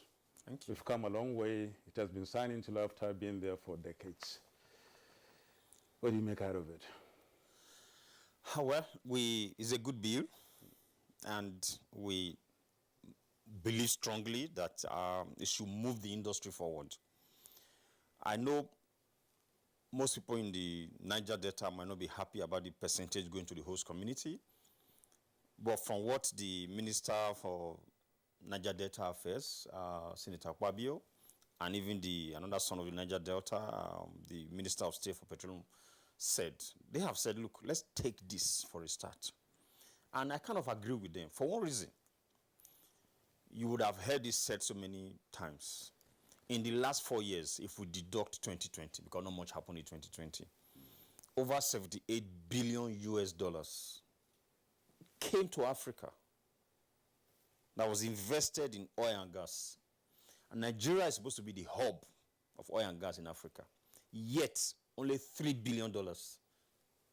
Thank you. We've come a long way. It has been signed into law after being there for decades. What do you make out of it? Well, it's a good bill, and we believe strongly that it should move the industry forward. I know most people in the Niger Delta might not be happy about the percentage going to the host community, but from what the Minister for Niger Delta Affairs, Senator Kwabio, and even another son of the Niger Delta, the Minister of State for Petroleum, said, they have said, look, let's take this for a start. And I kind of agree with them. For one reason, you would have heard this said so many times. In the last 4 years, if we deduct 2020, because not much happened in 2020, over 78 billion US dollars came to Africa that was invested in oil and gas. And Nigeria is supposed to be the hub of oil and gas in Africa. Yet, only $3 billion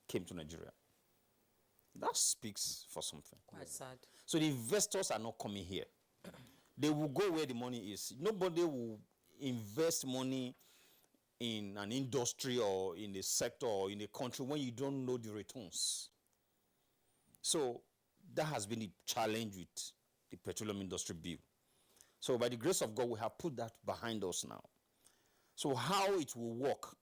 came to Nigeria. That speaks for something. Quite sad. So the investors are not coming here. They will go where the money is. Nobody will invest money in an industry or in a sector or in a country when you don't know the returns. So that has been the challenge with the petroleum industry bill. So by the grace of God, we have put that behind us now. So how it will work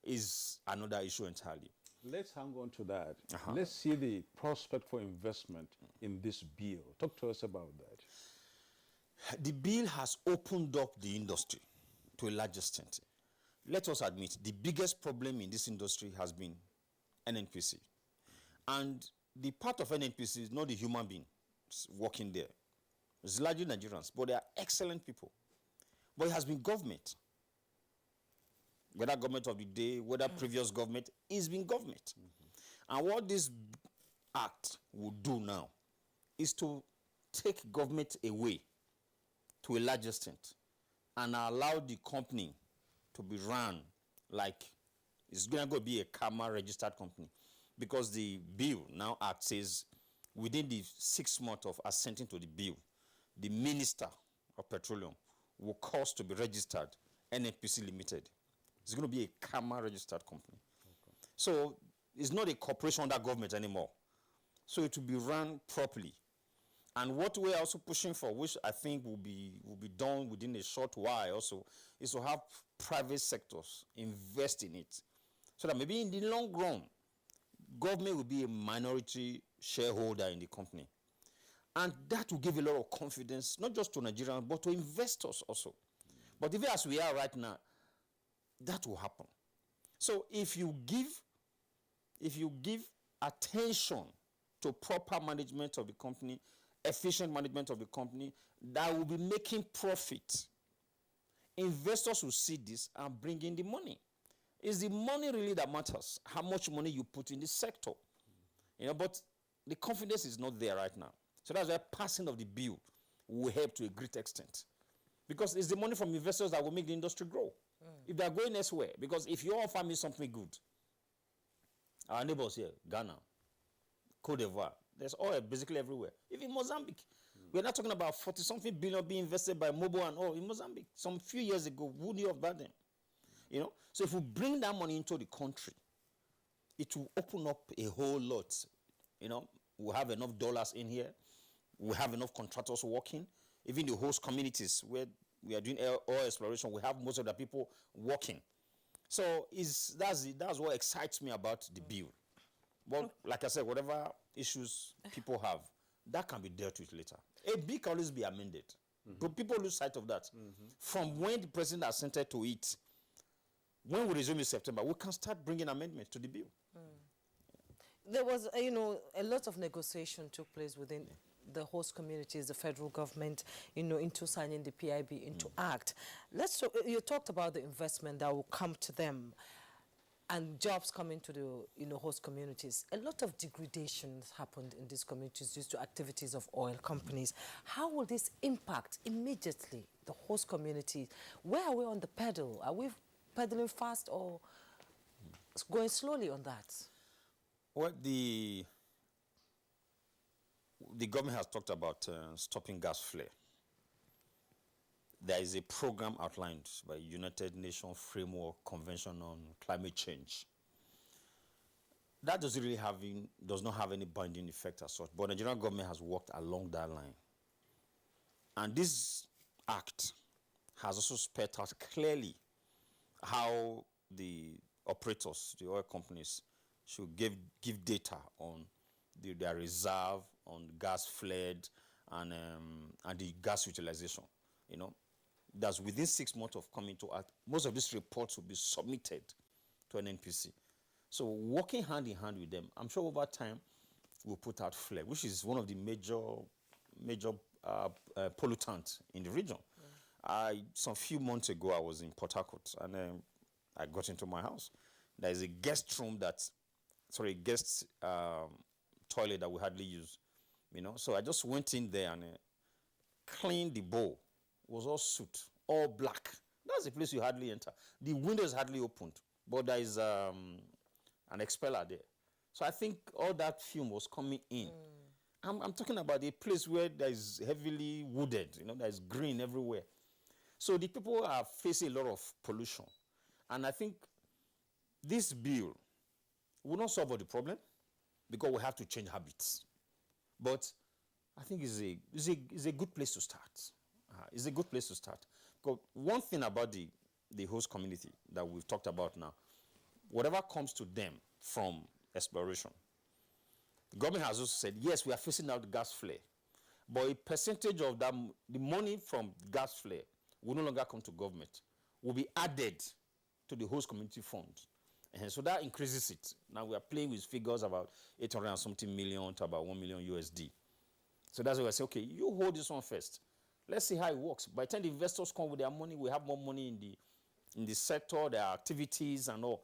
is another issue entirely. Let's hang on to that. Let's see the prospect for investment in this bill. Talk to us about that. The bill has opened up the industry to a large extent. Let us admit, the biggest problem in this industry has been NNPC. And the part of NNPC is not the human being working there. It's largely Nigerians, but they are excellent people. But it has been government. Whether government of the day, whether previous government, it's been government. And what this act will do now is to take government away to a large extent and allow the company to be run like it's going to be a KAMA registered company. Because the bill now act says within the 6 months of assenting to the bill, the Minister of Petroleum will cause to be registered NNPC Limited. It's going to be a KAMA registered company. Okay. So it's not a corporation under government anymore. So it will be run properly. And what we're also pushing for, which I think will be done within a short while also, is to have private sectors invest in it. So that maybe in the long run, government will be a minority shareholder in the company. And that will give a lot of confidence, not just to Nigerians, but to investors also. But even as we are right now, that will happen. So if you give attention to proper management of the company, efficient management of the company, that will be making profit. Investors will see this and bring in the money. It's the money really that matters, how much money you put in this sector. But the confidence is not there right now. So that's why passing of the bill will help to a great extent. Because it's the money from investors that will make the industry grow. If they are going elsewhere, because if you offer me something good, our neighbors here, Ghana, Cote d'Ivoire, there's oil basically everywhere. Even Mozambique. We're not talking about 40-something billion being invested by Mobil and all in Mozambique. Some few years ago, who knew about them? So if we bring that money into the country, it will open up a whole lot. We'll have enough dollars in here. We'll have enough contractors working. Even the host communities where we are doing oil exploration, we have most of the people working. So that's what excites me about the bill. But like I said, whatever issues people have, that can be dealt with later. A bill can always be amended. But people lose sight of that. From when the president assented to it, when we resume in September, we can start bringing amendments to the bill. There was, a lot of negotiation took place within the host communities, the federal government, into signing the PIB into Act. You talked about the investment that will come to them and jobs coming to the, host communities. A lot of degradation happened in these communities due to activities of oil companies. How will this impact immediately the host communities? Where are we on the pedal? Are we pedaling fast or going slowly on that? Well, the government has talked about stopping gas flare. There is a program outlined by United Nations Framework Convention on Climate Change. That does not have any binding effect as such, but the Nigerian government has worked along that line. And this act has also spelled out clearly how the operators, the oil companies, should give data on their reserve, on gas flared, and the gas utilization. That's within 6 months of coming to act. Most of these reports will be submitted to an NPC. So working hand in hand with them, I'm sure over time we'll put out flare, which is one of the major pollutants in the region. Some few months ago, I was in Port Harcourt, and I got into my house. There is a guest toilet that we hardly use, So I just went in there and cleaned the bowl. It was all soot, all black. That's a place you hardly enter. The windows hardly opened, but there is an expeller there. So I think all that fume was coming in. I'm talking about a place where there is heavily wooded, there is green everywhere. So the people are facing a lot of pollution. And I think this bill will not solve all the problem because we have to change habits. But I think it's a good place to start. It's a good place to start. Because one thing about the host community that we've talked about now, whatever comes to them from exploration, the government has also said, yes, we are phasing out gas flare, but a percentage of that, the money from gas flare will no longer come to government, will be added to the host community fund. And so that increases it. Now we are playing with figures about 800 and something million to about 1 million USD. So that's why I say, okay, you hold this one first. Let's see how it works. By the time the investors come with their money, we have more money in the sector, their activities and all.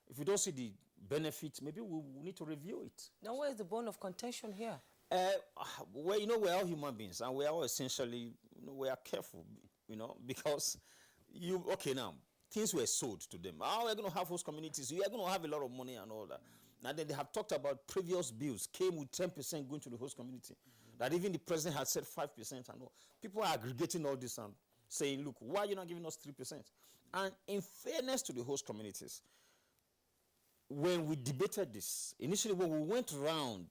If we don't see the benefit, maybe we need to review it. Now, where is the bone of contention here? Well, we're all human beings, and we are all essentially, we are careful, because now, things were sold to them. We're going to have host communities. We are going to have a lot of money and all that. Now, then they have talked about previous bills came with 10% going to the host community. That even the president had said 5% and all. People are aggregating all this and saying, look, why are you not giving us 3%? And in fairness to the host communities, when we debated this, initially when we went around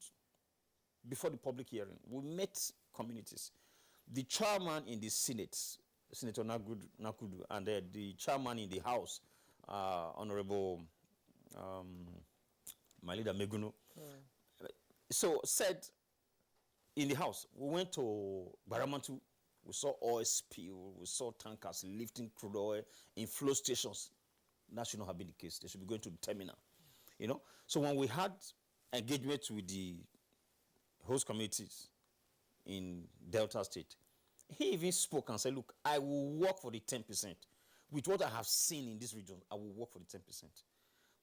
before the public hearing, we met communities. The chairman in the Senate, Senator Nakudu, and the chairman in the House, Honorable my leader Meguno, so said in the House, we went to Baramantu, we saw oil spill, we saw tankers lifting crude oil in flow stations. That should not have been the case. They should be going to the terminal. So when we had engagement with the host communities in Delta State, he even spoke and said, look, I will work for the 10%. With what I have seen in this region, I will work for the 10%.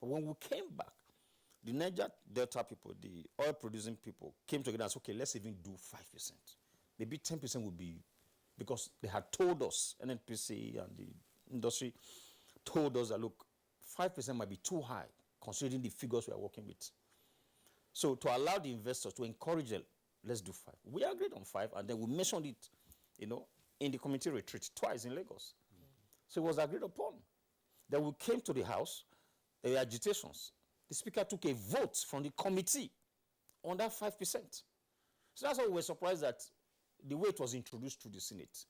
But when we came back, the Niger Delta people, the oil producing people, came together and said, okay, let's even do 5%. Maybe 10% would be, because they had told us, NNPC and the industry told us that, look, 5% might be too high, considering the figures we are working with. So to allow the investors, to encourage them, let's do 5. We agreed on 5, and then we mentioned it, in the community retreat twice in Lagos. So it was agreed upon. Then we came to the House, there were agitations. The Speaker took a vote from the committee on that 5%. So that's why we were surprised that the way it was introduced to the Senate.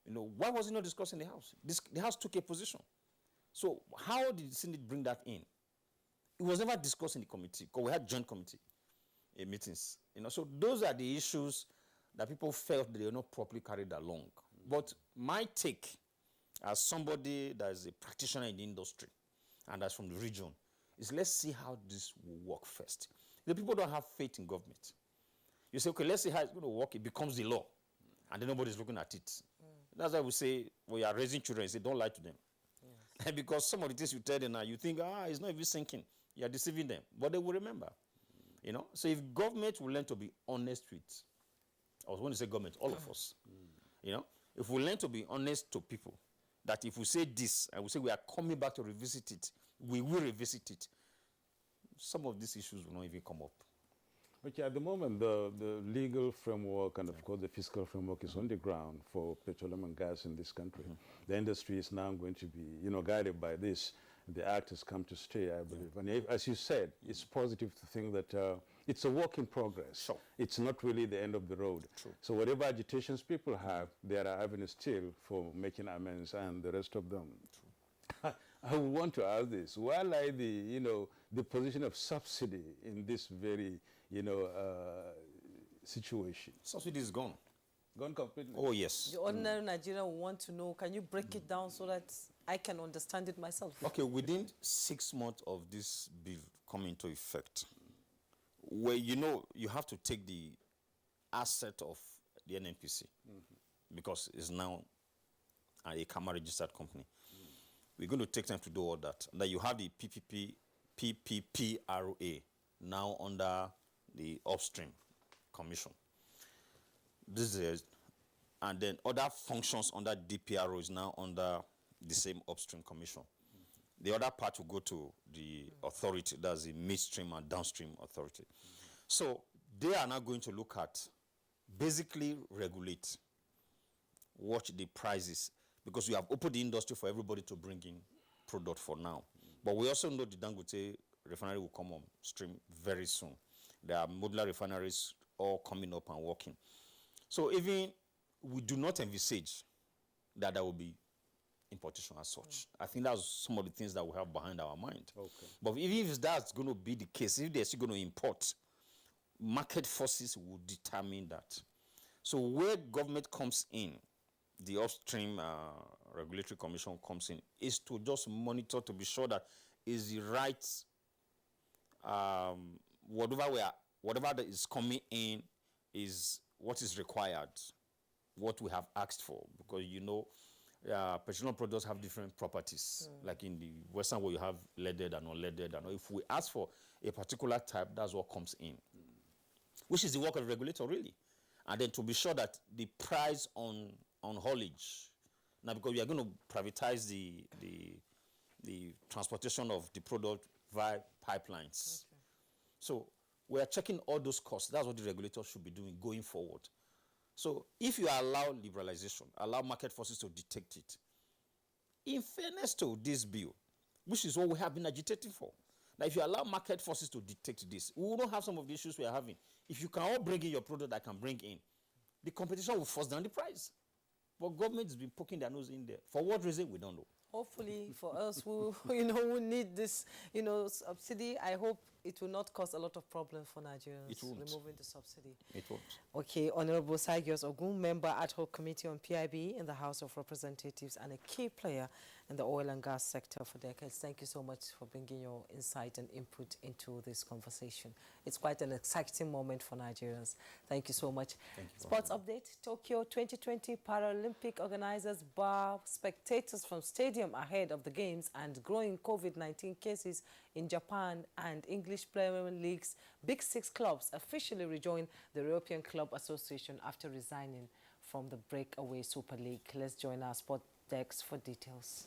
Why was it not discussed in the House? The House took a position. So how did the Senate bring that in? It was never discussed in the committee, because we had joint committee meetings. So those are the issues that people felt they were not properly carried along. But my take, as somebody that is a practitioner in the industry, and that's from the region, is let's see how this will work first. The people don't have faith in government. You say, okay, let's see how it's going to work. It becomes the law, and then nobody's looking at it. That's why we say, we are raising children, say, don't lie to them. Yes. Because some of the things you tell them now, you think, it's not even sinking. You are deceiving them. But they will remember. You know? So if government will learn to be honest with, I was going to say government, all of us. You know? If we learn to be honest to people, that if we say this, and we say we are coming back to revisit it, we will revisit it, some of these issues will not even come up. Okay, at the moment, the legal framework and, of course, the fiscal framework is on the ground for petroleum and gas in this country. The industry is now going to be, guided by this. The act has come to stay, I believe. And as you said, it's positive to think that it's a work in progress. Sure. It's not really the end of the road. True. So whatever agitations people have, there are avenues still for making amends and the rest of them. True. I would want to ask this. Why lie the position of subsidy in this very, situation? Subsidy is gone. Gone completely? Oh, yes. The ordinary Nigerian will want to know, can you break it down so that I can understand it myself? Okay, within 6 months of this bill coming into effect, where you have to take the asset of the NNPC because it's now a CAMA registered company. We're going to take time to do all that. Then you have the PPPRA now under the upstream commission. This is, and then other functions under DPRO is now under the same upstream commission. The other part will go to the authority, that's the midstream and downstream authority. So they are now going to look at, basically regulate, watch the prices, because we have opened the industry for everybody to bring in product for now. But we also know the Dangote refinery will come on stream very soon. There are modular refineries all coming up and working. So even we do not envisage that there will be importation as such. I think that's some of the things that we have behind our mind. Okay. But even if that's going to be the case, if they're still going to import, market forces will determine that. So where government comes in, the upstream regulatory commission comes in, is to just monitor to be sure that is the right, whatever that is coming in is what is required, what we have asked for, because petroleum products have different properties. Like in the Western world, you have leaded and unleaded. And if we ask for a particular type, that's what comes in, which is the work of the regulator, really. And then to be sure that the price on haulage, now because we are going to privatize the transportation of the product via pipelines. Okay. So we are checking all those costs. That's what the regulator should be doing going forward. So if you allow liberalization, allow market forces to detect it, in fairness to this bill, which is what we have been agitating for, now if you allow market forces to detect this, we will not have some of the issues we are having. If you can all bring in your product that can bring in, the competition will force down the price. But government has been poking their nose in there. For what reason, we don't know. Hopefully, for us who need this, subsidy, I hope it will not cause a lot of problems for Nigerians. It won't. Removing the subsidy. It won't. Okay, Honorable Saigios Ogun, member ad hoc committee on PIB in the House of Representatives and a key player in the oil and gas sector for decades. Thank you so much for bringing your insight and input into this conversation. It's quite an exciting moment for Nigerians. Thank you so much. Thank you. Sports update. Tokyo 2020 Paralympic organizers bar spectators from stadium ahead of the games and growing COVID-19 cases in Japan and English Premier League's Big Six clubs officially rejoin the European Club Association after resigning from the breakaway Super League. Let's join our sport decks for details.